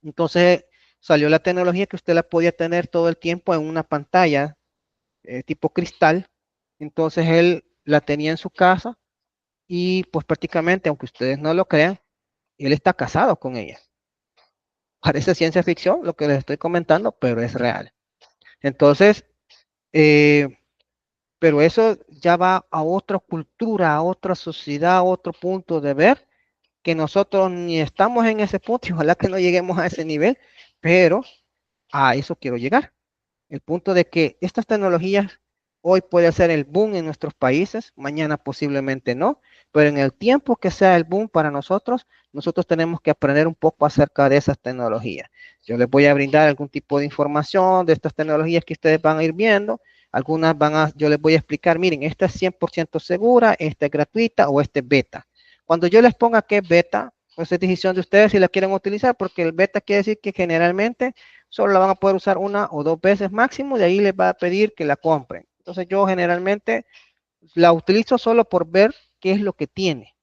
entonces salió la tecnología que usted la podía tener todo el tiempo en una pantalla tipo cristal, entonces él la tenía en su casa y pues prácticamente, aunque ustedes no lo crean, él está casado con ella. Parece ciencia ficción lo que les estoy comentando, pero es real. Entonces, pero eso ya va a otra cultura, a otra sociedad, a otro punto de ver, que nosotros ni estamos en ese punto, y ojalá que no lleguemos a ese nivel, pero a eso quiero llegar. El punto de que estas tecnologías hoy puede ser el boom en nuestros países, mañana posiblemente no, pero en el tiempo que sea el boom para nosotros, nosotros tenemos que aprender un poco acerca de esas tecnologías. Yo les voy a brindar algún tipo de información de estas tecnologías que ustedes van a ir viendo. Algunas yo les voy a explicar, miren, esta es 100% segura, esta es gratuita o esta es beta. Cuando yo les ponga que es beta, pues es decisión de ustedes si la quieren utilizar, porque el beta quiere decir que generalmente solo la van a poder usar 1 o 2 veces máximo, de ahí les va a pedir que la compren. Entonces yo generalmente la utilizo solo por ver qué es lo que tiene.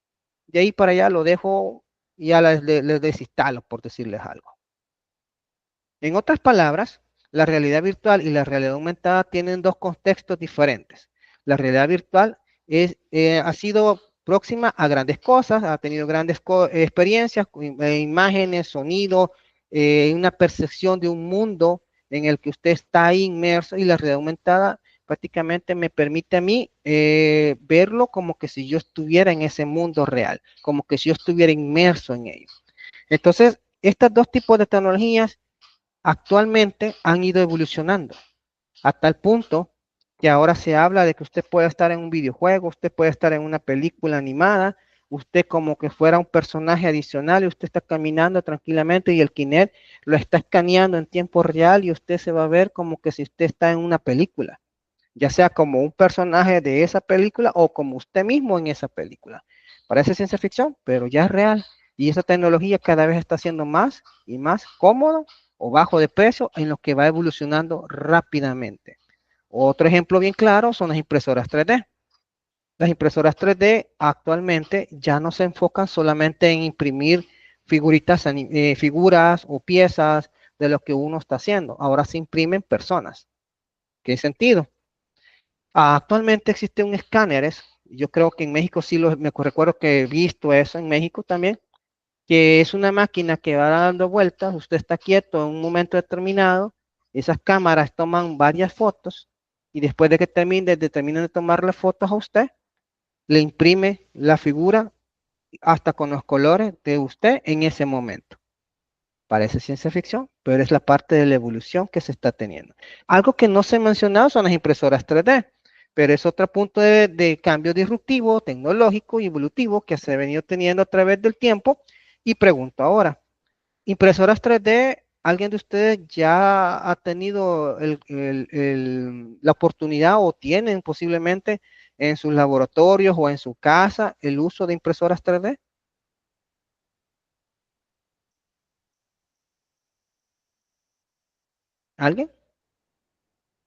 De ahí para allá lo dejo y ya les desinstalo, por decirles algo. En otras palabras, la realidad virtual y la realidad aumentada tienen dos contextos diferentes. La realidad virtual ha sido próxima a grandes cosas, ha tenido grandes experiencias, imágenes, sonido, una percepción de un mundo en el que usted está ahí inmerso, y la realidad aumentada prácticamente me permite a mí verlo como que si yo estuviera en ese mundo real, como que si yo estuviera inmerso en ello. Entonces, estos dos tipos de tecnologías actualmente han ido evolucionando a tal punto que ahora se habla de que usted puede estar en un videojuego, usted puede estar en una película animada, usted como que fuera un personaje adicional y usted está caminando tranquilamente y el Kinect lo está escaneando en tiempo real y usted se va a ver como que si usted está en una película, ya sea como un personaje de esa película o como usted mismo en esa película. Parece ciencia ficción, pero ya es real, y esa tecnología cada vez está siendo más y más cómodo o bajo de precio, en lo que va evolucionando rápidamente. Otro ejemplo bien claro son las impresoras 3D. Las impresoras 3D actualmente ya no se enfocan solamente en imprimir figuras o piezas de lo que uno está haciendo. Ahora se imprimen personas. ¿Qué sentido? Actualmente existe un escáneres, yo creo que en México sí, me recuerdo que he visto eso en México también, que es una máquina que va dando vueltas, usted está quieto en un momento determinado, esas cámaras toman varias fotos y después de que terminen de tomar las fotos a usted, le imprime la figura hasta con los colores de usted en ese momento. Parece ciencia ficción, pero es la parte de la evolución que se está teniendo. Algo que no se ha mencionado son las impresoras 3D, pero es otro punto de cambio disruptivo, tecnológico y evolutivo que se ha venido teniendo a través del tiempo. Y pregunto ahora, impresoras 3D, ¿alguien de ustedes ya ha tenido la oportunidad o tienen posiblemente en sus laboratorios o en su casa el uso de impresoras 3D? ¿Alguien?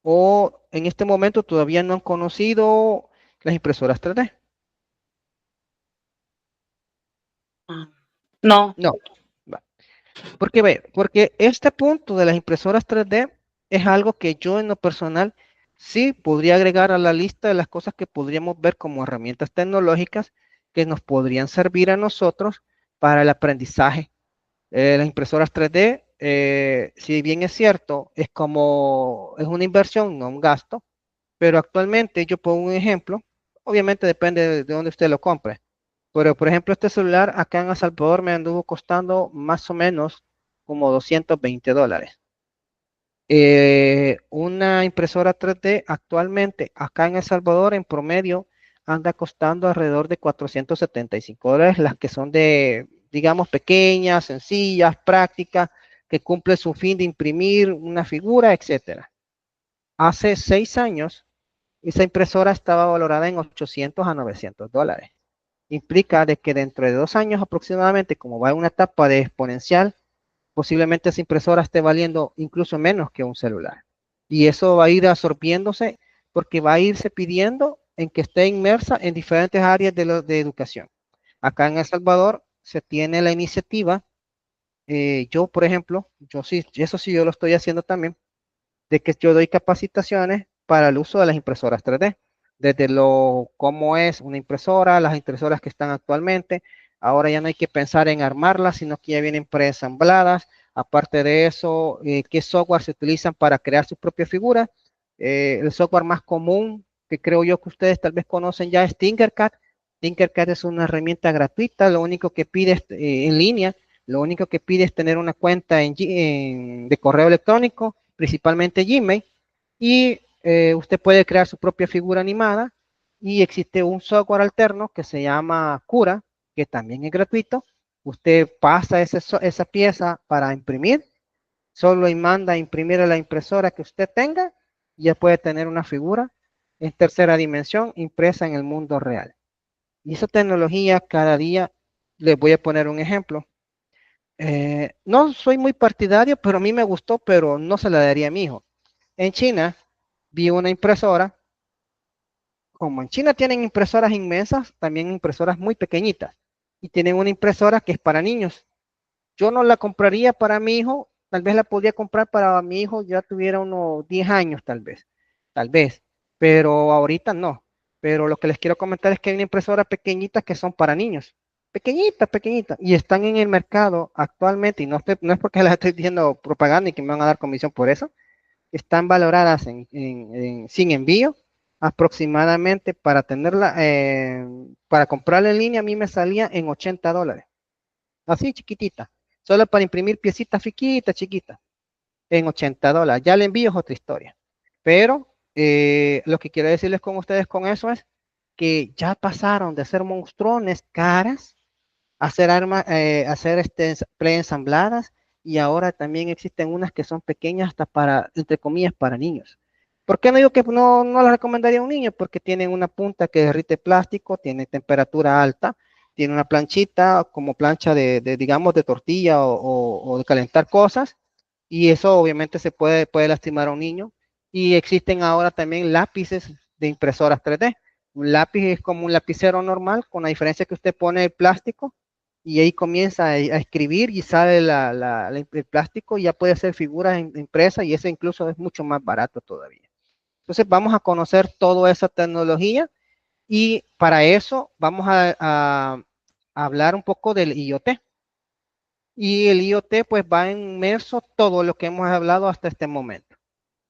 ¿O en este momento todavía no han conocido las impresoras 3D? No. No. Va. Porque este punto de las impresoras 3D es algo que yo en lo personal sí podría agregar a la lista de las cosas que podríamos ver como herramientas tecnológicas que nos podrían servir a nosotros para el aprendizaje. Las impresoras 3D, si bien es cierto, es una inversión, no un gasto, pero actualmente yo pongo un ejemplo, obviamente depende de dónde usted lo compre, pero por ejemplo este celular acá en El Salvador me anduvo costando más o menos como $220. Una impresora 3D actualmente acá en El Salvador en promedio anda costando alrededor de $475, las que son de, digamos, pequeñas, sencillas, prácticas, que cumple su fin de imprimir una figura, etcétera. Hace 6 años, esa impresora estaba valorada en $800 a $900. Implica de que dentro de 2 años aproximadamente, como va en una etapa de exponencial, posiblemente esa impresora esté valiendo incluso menos que un celular. Y eso va a ir absorbiéndose porque va a irse pidiendo en que esté inmersa en diferentes áreas de educación. Acá en El Salvador se tiene la iniciativa, yo por ejemplo, yo sí, eso sí yo lo estoy haciendo también, de que yo doy capacitaciones para el uso de las impresoras 3D, desde cómo es una impresora, las impresoras que están actualmente. Ahora ya no hay que pensar en armarlas, sino que ya vienen preensambladas. Aparte de eso, qué software se utilizan para crear sus propias figuras. El software más común que creo yo que ustedes tal vez conocen ya es Tinkercad. Tinkercad es una herramienta gratuita, lo único que pide es, en línea, lo único que pide es tener una cuenta de correo electrónico, principalmente Gmail, y usted puede crear su propia figura animada. Y existe un software alterno que se llama Cura, que también es gratuito. Usted pasa esa pieza para imprimir, solo y manda a imprimir a la impresora que usted tenga, y ya puede tener una figura en tercera dimensión impresa en el mundo real. Y esa tecnología cada día, les voy a poner un ejemplo. No soy muy partidario, pero a mí me gustó, pero no se la daría a mi hijo. En China vi una impresora, como en China tienen impresoras inmensas, también impresoras muy pequeñitas, y tienen una impresora que es para niños. Yo no la compraría para mi hijo, tal vez la podría comprar para mi hijo, ya tuviera unos 10 años tal vez, pero ahorita no. Pero lo que les quiero comentar es que hay una impresora pequeñita que son para niños, pequeñitas, pequeñitas, y están en el mercado actualmente, y no es porque les estoy diciendo propaganda y que me van a dar comisión por eso, están valoradas sin envío aproximadamente para tenerla, para comprarla en línea a mí me salía en $80, así chiquitita, solo para imprimir piecitas chiquitas, en $80. Ya el envío es otra historia. Pero lo que quiero decirles con ustedes con eso es que ya pasaron de hacer monstruones caras a hacer armas, hacer preensambladas, y ahora también existen unas que son pequeñas hasta para, entre comillas, para niños. ¿Por qué no digo que no las recomendaría a un niño? Porque tienen una punta que derrite plástico, tiene temperatura alta, tiene una planchita como plancha digamos, de tortilla o de calentar cosas, y eso obviamente puede lastimar a un niño. Y existen ahora también lápices de impresoras 3D. Un lápiz es como un lapicero normal, con la diferencia que usted pone el plástico y ahí comienza a escribir y sale el plástico y ya puede hacer figuras impresas y ese incluso es mucho más barato todavía. Entonces vamos a conocer toda esa tecnología y para eso vamos a hablar un poco del IoT. Y el IoT pues va inmerso todo lo que hemos hablado hasta este momento,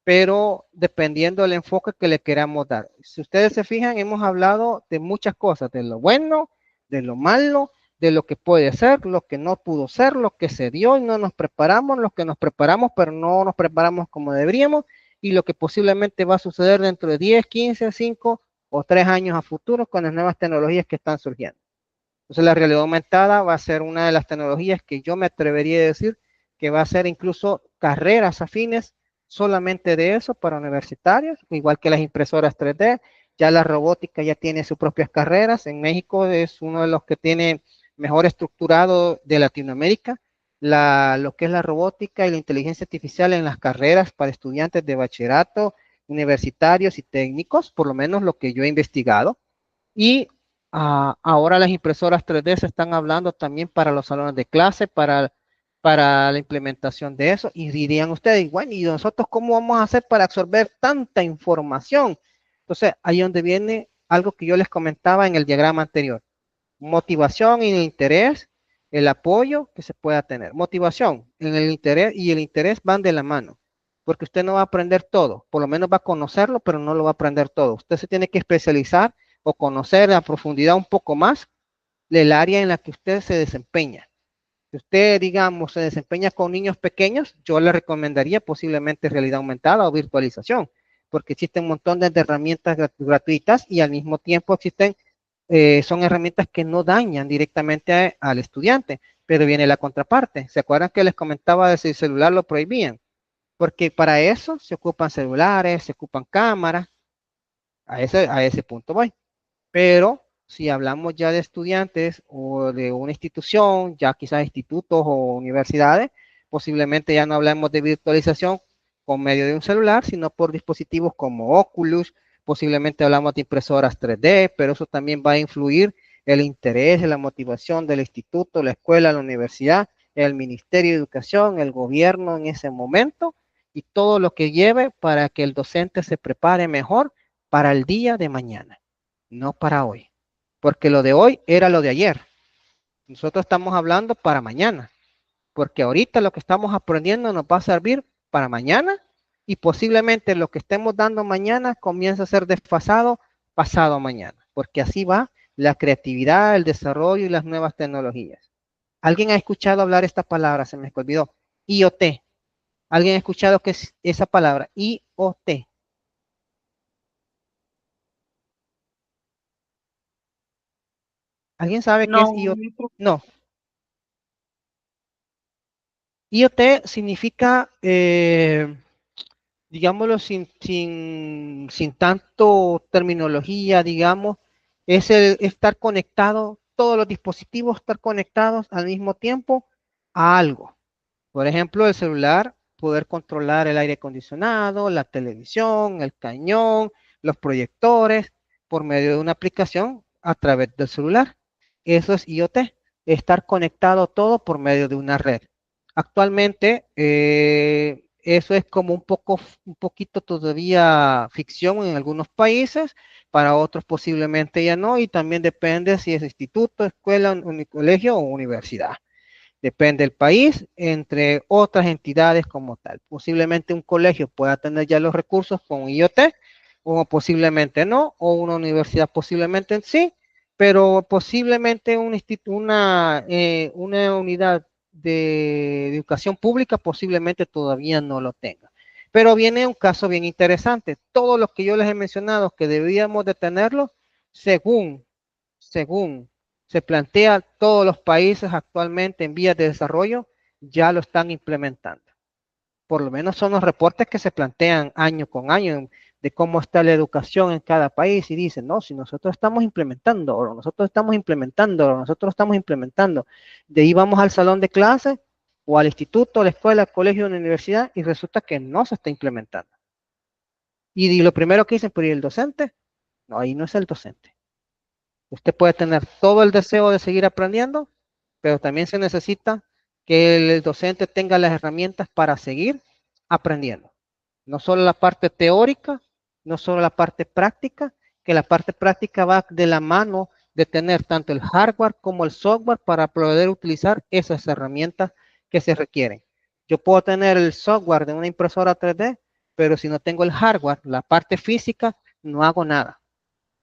pero dependiendo del enfoque que le queramos dar. Si ustedes se fijan, hemos hablado de muchas cosas, de lo bueno, de lo malo, de lo que puede ser, lo que no pudo ser, lo que se dio y no nos preparamos, lo que nos preparamos pero no nos preparamos como deberíamos y lo que posiblemente va a suceder dentro de 10, 15, 5 o 3 años a futuro con las nuevas tecnologías que están surgiendo. Entonces la realidad aumentada va a ser una de las tecnologías que yo me atrevería a decir que va a ser incluso carreras afines solamente de eso para universitarios, igual que las impresoras 3D, ya la robótica ya tiene sus propias carreras, en México es uno de los que tiene mejor estructurado de Latinoamérica, lo que es la robótica y la inteligencia artificial en las carreras para estudiantes de bachillerato, universitarios y técnicos, por lo menos lo que yo he investigado, y ahora las impresoras 3D se están hablando también para los salones de clase, para la implementación de eso. Y dirían ustedes, bueno, ¿y nosotros cómo vamos a hacer para absorber tanta información? Entonces, ahí donde viene algo que yo les comentaba en el diagrama anterior. Motivación y el interés, el apoyo que se pueda tener. Motivación en el interés y el interés van de la mano, porque usted no va a aprender todo, por lo menos va a conocerlo, pero no lo va a aprender todo. Usted se tiene que especializar o conocer a profundidad un poco más del área en la que usted se desempeña. Si usted, digamos, se desempeña con niños pequeños, yo le recomendaría posiblemente realidad aumentada o virtualización, porque existen un montón de herramientas gratuitas y al mismo tiempo existen, son herramientas que no dañan directamente al estudiante, pero viene la contraparte. ¿Se acuerdan que les comentaba de si el celular lo prohibían? Porque para eso se ocupan celulares, se ocupan cámaras, a ese punto voy. Pero si hablamos ya de estudiantes o de una institución, ya quizás institutos o universidades, posiblemente ya no hablemos de virtualización con medio de un celular, sino por dispositivos como Oculus, posiblemente hablamos de impresoras 3D, pero eso también va a influir el interés, la motivación del instituto, la escuela, la universidad, el Ministerio de Educación, el gobierno en ese momento y todo lo que lleve para que el docente se prepare mejor para el día de mañana, no para hoy, porque lo de hoy era lo de ayer. Nosotros estamos hablando para mañana, porque ahorita lo que estamos aprendiendo nos va a servir para mañana y posiblemente lo que estemos dando mañana comienza a ser desfasado pasado mañana, porque así va la creatividad, el desarrollo y las nuevas tecnologías. ¿Alguien ha escuchado hablar esta palabra? Se me olvidó. IoT. ¿Alguien ha escuchado qué es esa palabra? IoT. ¿Alguien sabe qué es No, IoT? No. IoT significa, digámoslo, sin tanto terminología, digamos, es el estar conectado, todos los dispositivos estar conectados al mismo tiempo a algo. Por ejemplo, el celular, poder controlar el aire acondicionado, la televisión, el cañón, los proyectores, por medio de una aplicación a través del celular. Eso es IoT, estar conectado todo por medio de una red. Actualmente, eso es como un poquito todavía ficción en algunos países, para otros posiblemente ya no, y también depende si es instituto, escuela, colegio o universidad. Depende del país, entre otras entidades como tal. Posiblemente un colegio pueda tener ya los recursos con IoT, o posiblemente no, o una universidad posiblemente en sí, pero posiblemente una unidad de educación pública posiblemente todavía no lo tenga. Pero viene un caso bien interesante. Todos los que yo les he mencionado que debíamos de tenerlo, según se plantea, todos los países actualmente en vías de desarrollo ya lo están implementando. Por lo menos son los reportes que se plantean año con año de cómo está la educación en cada país y dicen, no, si nosotros estamos implementando, o nosotros estamos implementando, o nosotros estamos implementando, de ahí vamos al salón de clase, o al instituto, a la escuela, al colegio, a la universidad, y resulta que no se está implementando. Y lo primero que dicen, pero ¿y el docente? No, ahí no es el docente. Usted puede tener todo el deseo de seguir aprendiendo, pero también se necesita que el docente tenga las herramientas para seguir aprendiendo. No solo la parte teórica, no solo la parte práctica, que la parte práctica va de la mano de tener tanto el hardware como el software para poder utilizar esas herramientas que se requieren. Yo puedo tener el software de una impresora 3D, pero si no tengo el hardware, la parte física, no hago nada.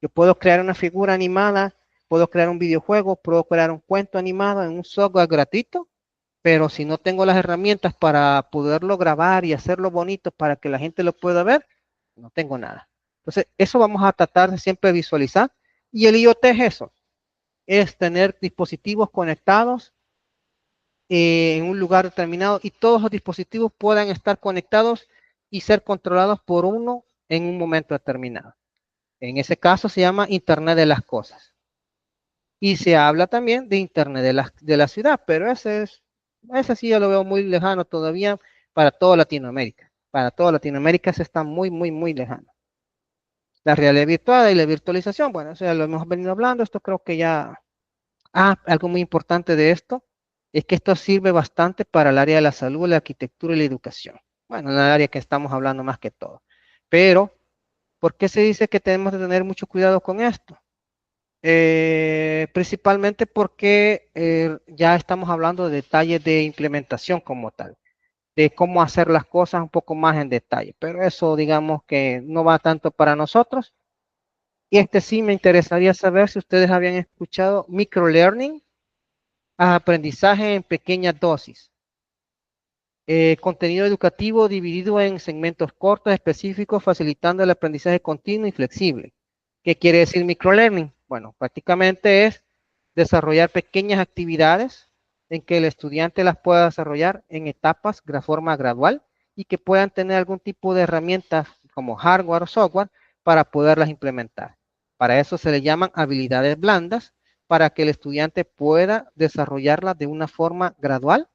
Yo puedo crear una figura animada, puedo crear un videojuego, puedo crear un cuento animado en un software gratuito, pero si no tengo las herramientas para poderlo grabar y hacerlo bonito para que la gente lo pueda ver, no tengo nada. Entonces, eso vamos a tratar de siempre visualizar. Y el IoT es eso, es tener dispositivos conectados en un lugar determinado y todos los dispositivos puedan estar conectados y ser controlados por uno en un momento determinado. En ese caso se llama Internet de las Cosas. Y se habla también de Internet de la ciudad, pero ese sí yo lo veo muy lejano todavía para toda Latinoamérica. Para toda Latinoamérica se está muy, muy, muy lejano. La realidad virtual y la virtualización, bueno, eso ya lo hemos venido hablando, esto creo que ya... algo muy importante de esto es que esto sirve bastante para el área de la salud, la arquitectura y la educación. Bueno, en el área que estamos hablando más que todo. Pero, ¿por qué se dice que tenemos que tener mucho cuidado con esto? Principalmente porque ya estamos hablando de detalles de implementación como tal, de cómo hacer las cosas un poco más en detalle, pero eso digamos que no va tanto para nosotros. Y sí me interesaría saber si ustedes habían escuchado microlearning, aprendizaje en pequeñas dosis. Contenido educativo dividido en segmentos cortos específicos, facilitando el aprendizaje continuo y flexible. ¿Qué quiere decir microlearning? Bueno, prácticamente es desarrollar pequeñas actividades en que el estudiante las pueda desarrollar en etapas de forma gradual y que puedan tener algún tipo de herramientas como hardware o software para poderlas implementar. Para eso se le llaman habilidades blandas, para que el estudiante pueda desarrollarlas de una forma gradual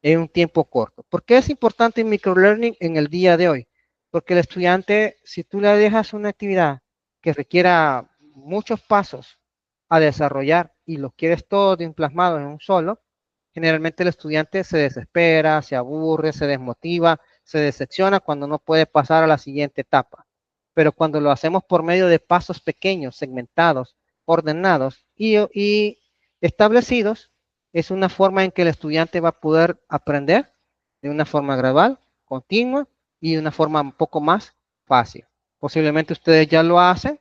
en un tiempo corto. ¿Por qué es importante el microlearning en el día de hoy? Porque el estudiante, si tú le dejas una actividad que requiera muchos pasos a desarrollar y los quieres todos plasmados en un solo, generalmente el estudiante se desespera, se aburre, se desmotiva, se decepciona cuando no puede pasar a la siguiente etapa. Pero cuando lo hacemos por medio de pasos pequeños, segmentados, ordenados y establecidos, es una forma en que el estudiante va a poder aprender de una forma gradual, continua y de una forma un poco más fácil. Posiblemente ustedes ya lo hacen.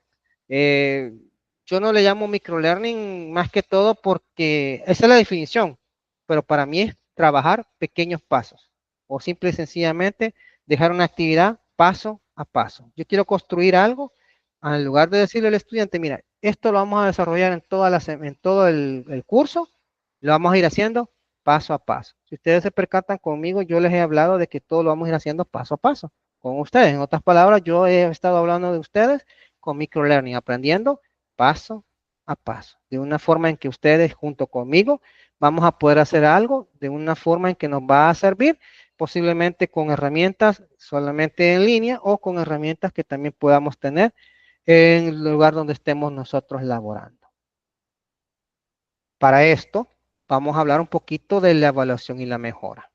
Yo no le llamo microlearning más que todo porque esa es la definición, pero para mí es trabajar pequeños pasos o simple y sencillamente dejar una actividad paso a paso. Yo quiero construir algo, en lugar de decirle al estudiante, mira, esto lo vamos a desarrollar en todo el curso, lo vamos a ir haciendo paso a paso. Si ustedes se percatan conmigo, yo les he hablado de que todo lo vamos a ir haciendo paso a paso con ustedes. En otras palabras, yo he estado hablando de ustedes con microlearning, aprendiendo paso a paso, de una forma en que ustedes junto conmigo vamos a poder hacer algo de una forma en que nos va a servir, posiblemente con herramientas solamente en línea o con herramientas que también podamos tener en el lugar donde estemos nosotros laborando. Para esto, vamos a hablar un poquito de la evaluación y la mejora.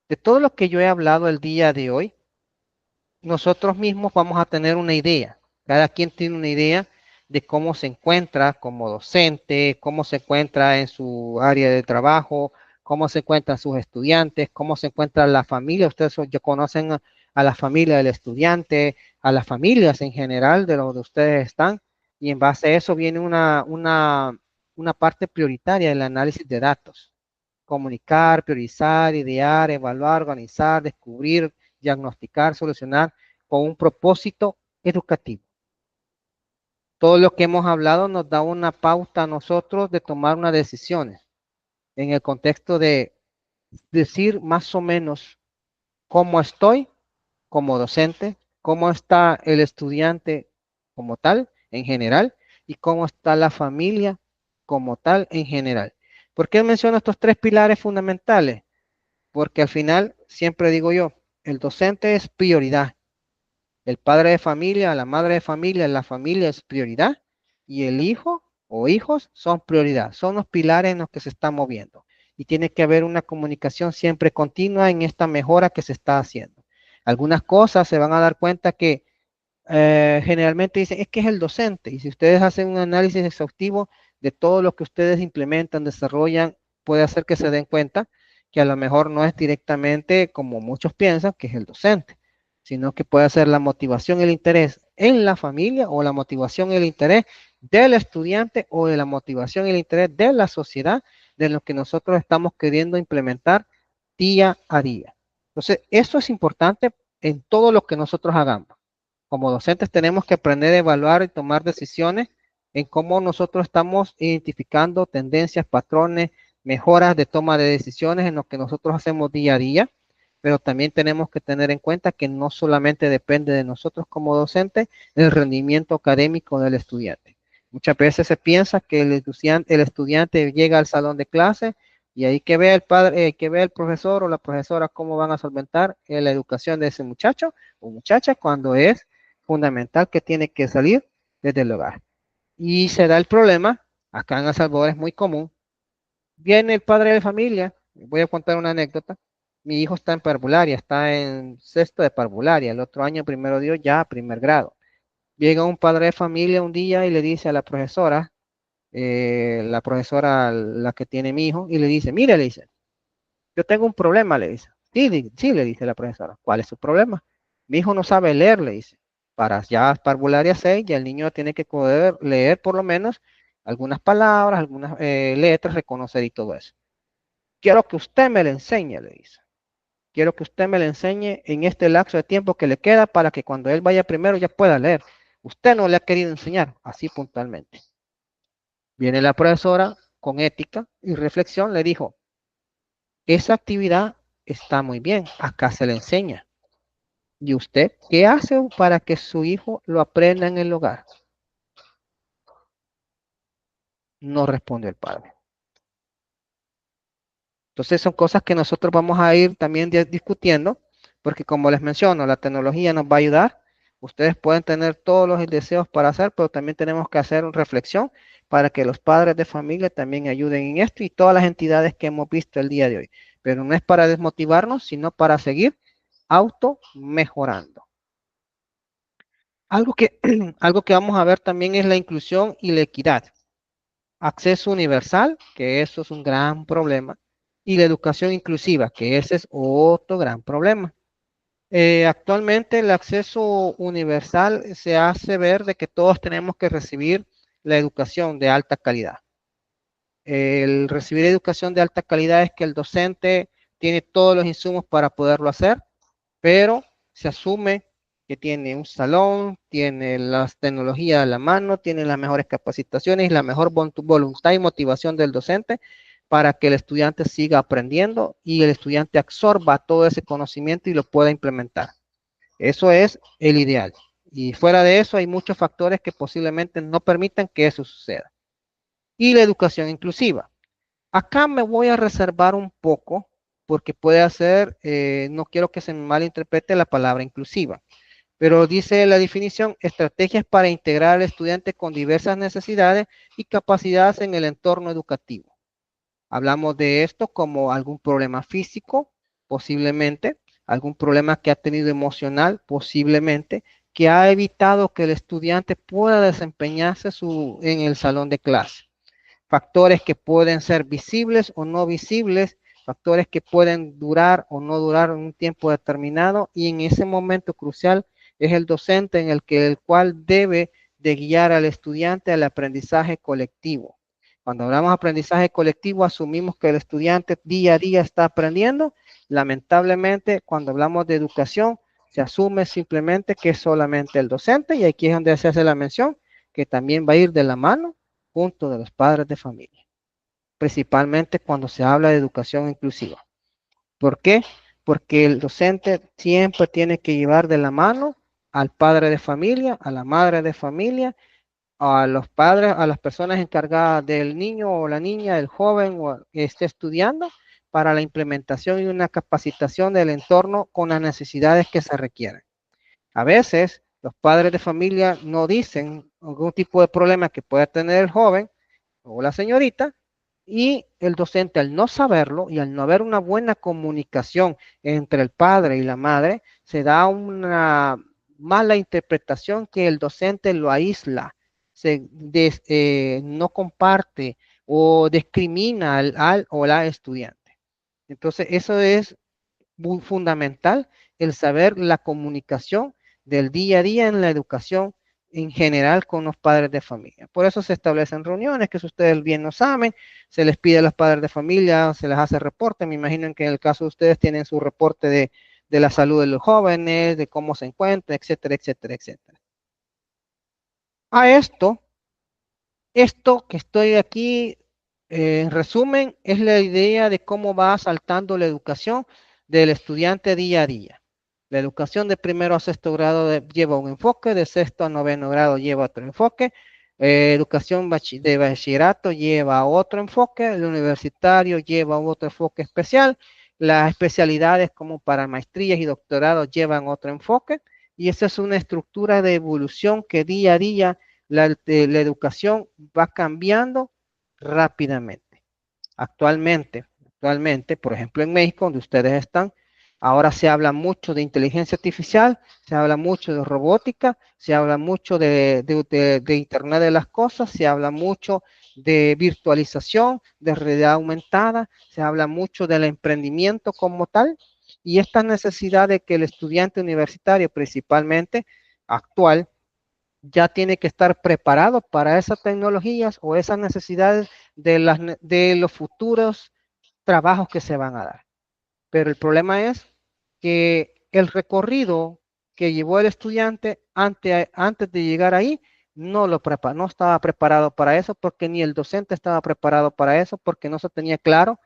De todo lo que yo he hablado el día de hoy, nosotros mismos vamos a tener una idea. Cada quien tiene una idea de cómo se encuentra como docente, cómo se encuentra en su área de trabajo, cómo se encuentran sus estudiantes, cómo se encuentra la familia. Ustedes ya conocen a la familia del estudiante, a las familias en general de donde ustedes están, y en base a eso viene una parte prioritaria del análisis de datos. Comunicar, priorizar, idear, evaluar, organizar, descubrir, diagnosticar, solucionar con un propósito educativo. Todo lo que hemos hablado nos da una pauta a nosotros de tomar unas decisiones en el contexto de decir más o menos cómo estoy como docente, cómo está el estudiante como tal en general y cómo está la familia como tal en general. ¿Por qué menciono estos tres pilares fundamentales? Porque al final, siempre digo yo, el docente es prioridad. El padre de familia, la madre de familia, la familia es prioridad y el hijo o hijos son prioridad. Son los pilares en los que se está moviendo. y tiene que haber una comunicación siempre continua en esta mejora que se está haciendo. Algunas cosas se van a dar cuenta que generalmente dicen, es que es el docente, y si ustedes hacen un análisis exhaustivo de todo lo que ustedes implementan, desarrollan, puede hacer que se den cuenta que a lo mejor no es directamente como muchos piensan que es el docente, sino que puede ser la motivación, el interés en la familia, o la motivación, el interés del estudiante, o de la motivación, el interés de la sociedad, de lo que nosotros estamos queriendo implementar día a día. Entonces, eso es importante en todo lo que nosotros hagamos. Como docentes tenemos que aprender a evaluar y tomar decisiones en cómo nosotros estamos identificando tendencias, patrones, mejoras de toma de decisiones en lo que nosotros hacemos día a día, pero también tenemos que tener en cuenta que no solamente depende de nosotros como docentes el rendimiento académico del estudiante. Muchas veces se piensa que el estudiante llega al salón de clase y ahí que ve el padre, que ve el profesor o la profesora cómo van a solventar la educación de ese muchacho o muchacha, cuando es fundamental que tiene que salir desde el hogar. Y se da el problema, acá en El Salvador es muy común, viene el padre de familia, voy a contar una anécdota, mi hijo está en parvularia, está en sexto de parvularia, el otro año primero dio ya primer grado. Llega un padre de familia un día y le dice a la profesora la que tiene mi hijo, y le dice, mire, le dice, yo tengo un problema, le dice. Sí, sí, le dice la profesora. ¿Cuál es su problema? Mi hijo no sabe leer, le dice. Para ya parvularia 6, ya el niño tiene que poder leer por lo menos algunas palabras, algunas letras, reconocer y todo eso. Quiero que usted me le enseñe, le dice. Quiero que usted me le enseñe en este lapso de tiempo que le queda para que cuando él vaya primero ya pueda leer. Usted no le ha querido enseñar, así puntualmente. Viene la profesora con ética y reflexión, le dijo, esa actividad está muy bien, acá se le enseña. ¿Y usted qué hace para que su hijo lo aprenda en el hogar? No responde el padre. Entonces son cosas que nosotros vamos a ir también discutiendo, porque como les menciono, la tecnología nos va a ayudar. Ustedes pueden tener todos los deseos para hacer, pero también tenemos que hacer una reflexión para que los padres de familia también ayuden en esto y todas las entidades que hemos visto el día de hoy. Pero no es para desmotivarnos, sino para seguir auto mejorando. Algo que, algo que vamos a ver también es la inclusión y la equidad. Acceso universal, que eso es un gran problema, y la educación inclusiva, que ese es otro gran problema. Actualmente el acceso universal se hace ver de que todos tenemos que recibir la educación de alta calidad. El recibir educación de alta calidad es que el docente tiene todos los insumos para poderlo hacer, pero se asume que tiene un salón, tiene las tecnologías a la mano, tiene las mejores capacitaciones y la mejor voluntad y motivación del docente para que el estudiante siga aprendiendo y el estudiante absorba todo ese conocimiento y lo pueda implementar. Eso es el ideal. Y fuera de eso hay muchos factores que posiblemente no permitan que eso suceda. Y la educación inclusiva. Acá me voy a reservar un poco porque puede hacer, no quiero que se me malinterprete la palabra inclusiva, pero dice la definición, estrategias para integrar al estudiante con diversas necesidades y capacidades en el entorno educativo. Hablamos de esto como algún problema físico, posiblemente, algún problema que ha tenido emocional, posiblemente, que ha evitado que el estudiante pueda desempeñarse en el salón de clase. Factores que pueden ser visibles o no visibles, factores que pueden durar o no durar un tiempo determinado, y en ese momento crucial es el docente en el cual debe de guiar al estudiante al aprendizaje colectivo. Cuando hablamos de aprendizaje colectivo, asumimos que el estudiante día a día está aprendiendo. Lamentablemente, cuando hablamos de educación, se asume simplemente que es solamente el docente, y aquí es donde se hace la mención, que también va a ir de la mano junto de los padres de familia, principalmente cuando se habla de educación inclusiva. ¿Por qué? Porque el docente siempre tiene que llevar de la mano al padre de familia, a la madre de familia, a los padres, a las personas encargadas del niño o la niña, el joven o que esté estudiando, para la implementación y una capacitación del entorno con las necesidades que se requieren. A veces los padres de familia no dicen algún tipo de problema que pueda tener el joven o la señorita, Y el docente, al no saberlo y al no haber una buena comunicación entre el padre y la madre, se da una mala interpretación que el docente lo aísla, no comparte o discrimina al o la estudiante. Entonces, eso es muy fundamental, el saber la comunicación del día a día en la educación en general con los padres de familia. Por eso se establecen reuniones, que si ustedes bien no saben, se les pide a los padres de familia, se les hace reporte. Me imagino que en el caso de ustedes tienen su reporte de la salud de los jóvenes, de cómo se encuentran, etcétera, etcétera, etcétera. A esto que estoy aquí, en resumen, es la idea de cómo va saltando la educación del estudiante día a día. La educación de primero a sexto grado lleva un enfoque, de sexto a noveno grado lleva otro enfoque, educación de bachillerato lleva otro enfoque, el universitario lleva otro enfoque especial, las especialidades como para maestrías y doctorados llevan otro enfoque, y esa es una estructura de evolución que día a día la educación va cambiando rápidamente. Actualmente, por ejemplo, en México, donde ustedes están, ahora se habla mucho de inteligencia artificial, se habla mucho de robótica, se habla mucho de Internet de las cosas, se habla mucho de virtualización, de realidad aumentada, se habla mucho del emprendimiento como tal, y esta necesidad de que el estudiante universitario, principalmente actual, ya tiene que estar preparado para esas tecnologías o esas necesidades de los futuros trabajos que se van a dar. Pero el problema es que el recorrido que llevó el estudiante antes de llegar ahí no estaba preparado para eso, porque ni el docente estaba preparado para eso, porque no se tenía claro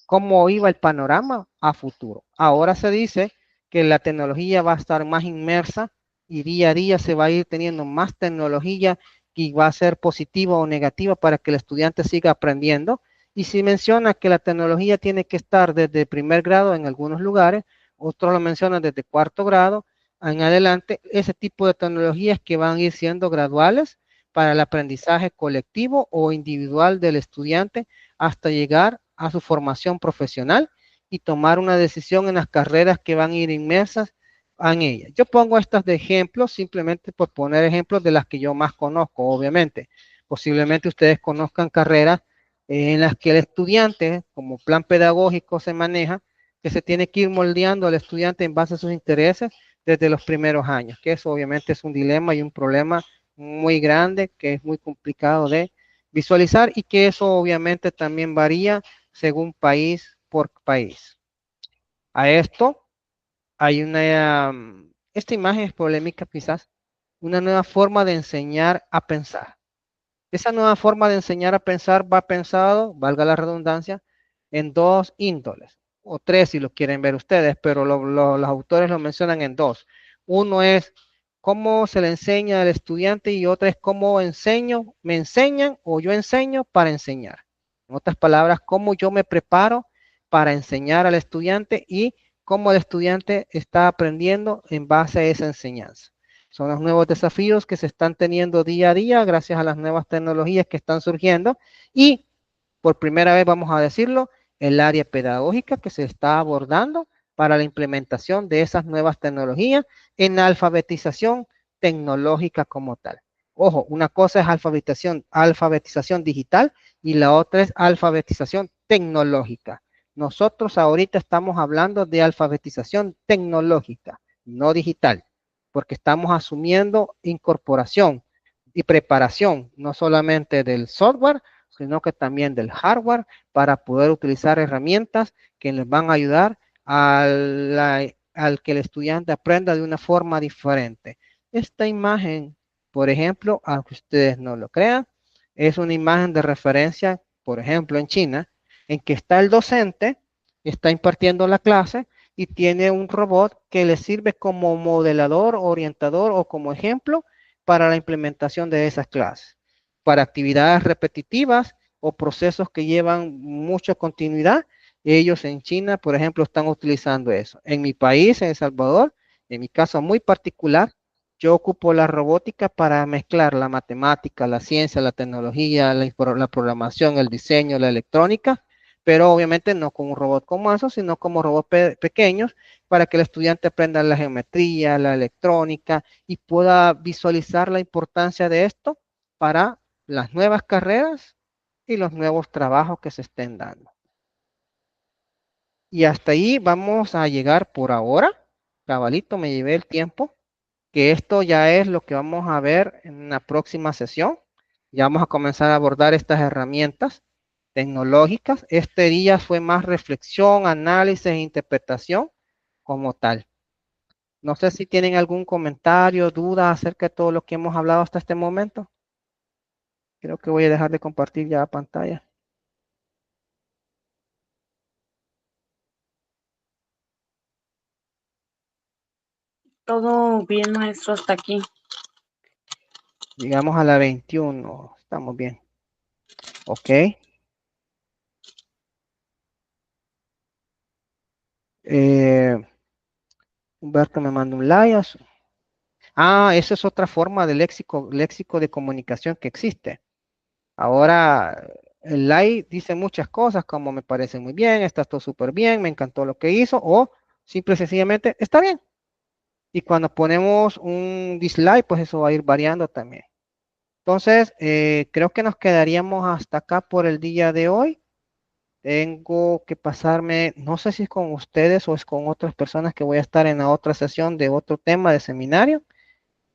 cómo iba el panorama a futuro. Ahora se dice que la tecnología va a estar más inmersa y día a día se va a ir teniendo más tecnología y va a ser positiva o negativa para que el estudiante siga aprendiendo. Y si menciona que la tecnología tiene que estar desde primer grado en algunos lugares, otros lo mencionan desde cuarto grado en adelante, ese tipo de tecnologías que van a ir siendo graduales para el aprendizaje colectivo o individual del estudiante hasta llegar a su formación profesional y tomar una decisión en las carreras que van a ir inmersas en ella. Yo pongo estas de ejemplos simplemente por poner ejemplos de las que yo más conozco, obviamente. Posiblemente ustedes conozcan carreras en las que el estudiante, como plan pedagógico se maneja, que se tiene que ir moldeando al estudiante en base a sus intereses desde los primeros años, que eso obviamente es un dilema y un problema muy grande que es muy complicado de visualizar y que eso obviamente también varía según país por país. A esto hay esta imagen es polémica quizás, una nueva forma de enseñar a pensar. Esa nueva forma de enseñar a pensar va pensado, valga la redundancia, en dos índoles, o tres si lo quieren ver ustedes, pero los autores lo mencionan en dos. Uno es cómo se le enseña al estudiante y otra es cómo me enseñan o yo enseño para enseñar. En otras palabras, cómo yo me preparo para enseñar al estudiante y cómo el estudiante está aprendiendo en base a esa enseñanza. Son los nuevos desafíos que se están teniendo día a día gracias a las nuevas tecnologías que están surgiendo y por primera vez, vamos a decirlo, el área pedagógica que se está abordando para la implementación de esas nuevas tecnologías en la alfabetización tecnológica como tal. Ojo, una cosa es alfabetización digital y la otra es alfabetización tecnológica. Nosotros ahorita estamos hablando de alfabetización tecnológica, no digital, porque estamos asumiendo incorporación y preparación, no solamente del software, sino que también del hardware para poder utilizar herramientas que les van a ayudar al que el estudiante aprenda de una forma diferente. Esta imagen, por ejemplo, aunque ustedes no lo crean, es una imagen de referencia, por ejemplo, en China, en que está el docente, está impartiendo la clase y tiene un robot que le sirve como modelador, orientador o como ejemplo para la implementación de esas clases. Para actividades repetitivas o procesos que llevan mucha continuidad, ellos en China, por ejemplo, están utilizando eso. En mi país, en El Salvador, en mi caso muy particular, yo ocupo la robótica para mezclar la matemática, la ciencia, la tecnología, la programación, el diseño, la electrónica, pero obviamente no con un robot como eso, sino como robots pequeños para que el estudiante aprenda la geometría, la electrónica y pueda visualizar la importancia de esto para las nuevas carreras y los nuevos trabajos que se estén dando. Y hasta ahí vamos a llegar por ahora. Cabalito, me llevé el tiempo, que esto ya es lo que vamos a ver en la próxima sesión. Ya vamos a comenzar a abordar estas herramientas tecnológicas. Este día fue más reflexión, análisis e interpretación como tal. No sé si tienen algún comentario, duda acerca de todo lo que hemos hablado hasta este momento. Creo que voy a dejar de compartir ya pantalla. Todo bien, maestro, hasta aquí. Llegamos a la 21. Estamos bien. Ok. Humberto me manda un like. Esa es otra forma de léxico de comunicación que existe. Ahora, el like dice muchas cosas como me parece muy bien, está todo súper bien, me encantó lo que hizo, o simple y sencillamente está bien. Y cuando ponemos un dislike, pues eso va a ir variando también. Entonces, creo que nos quedaríamos hasta acá por el día de hoy. Tengo que pasarme, no sé si es con ustedes o es con otras personas que voy a estar en la otra sesión de otro tema de seminario.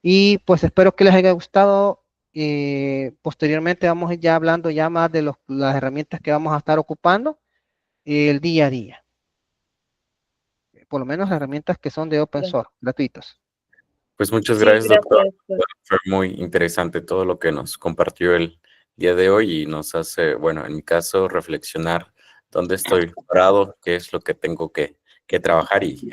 Y pues espero que les haya gustado. Posteriormente vamos a ir ya hablando ya más de las herramientas que vamos a estar ocupando el día a día. Por lo menos las herramientas que son de open source, gratuitos. Pues muchas Sí, gracias, doctor. gracias. Fue muy interesante todo lo que nos compartió el día de hoy y nos hace, bueno, en mi caso, reflexionar dónde estoy parado, qué es lo que tengo que trabajar y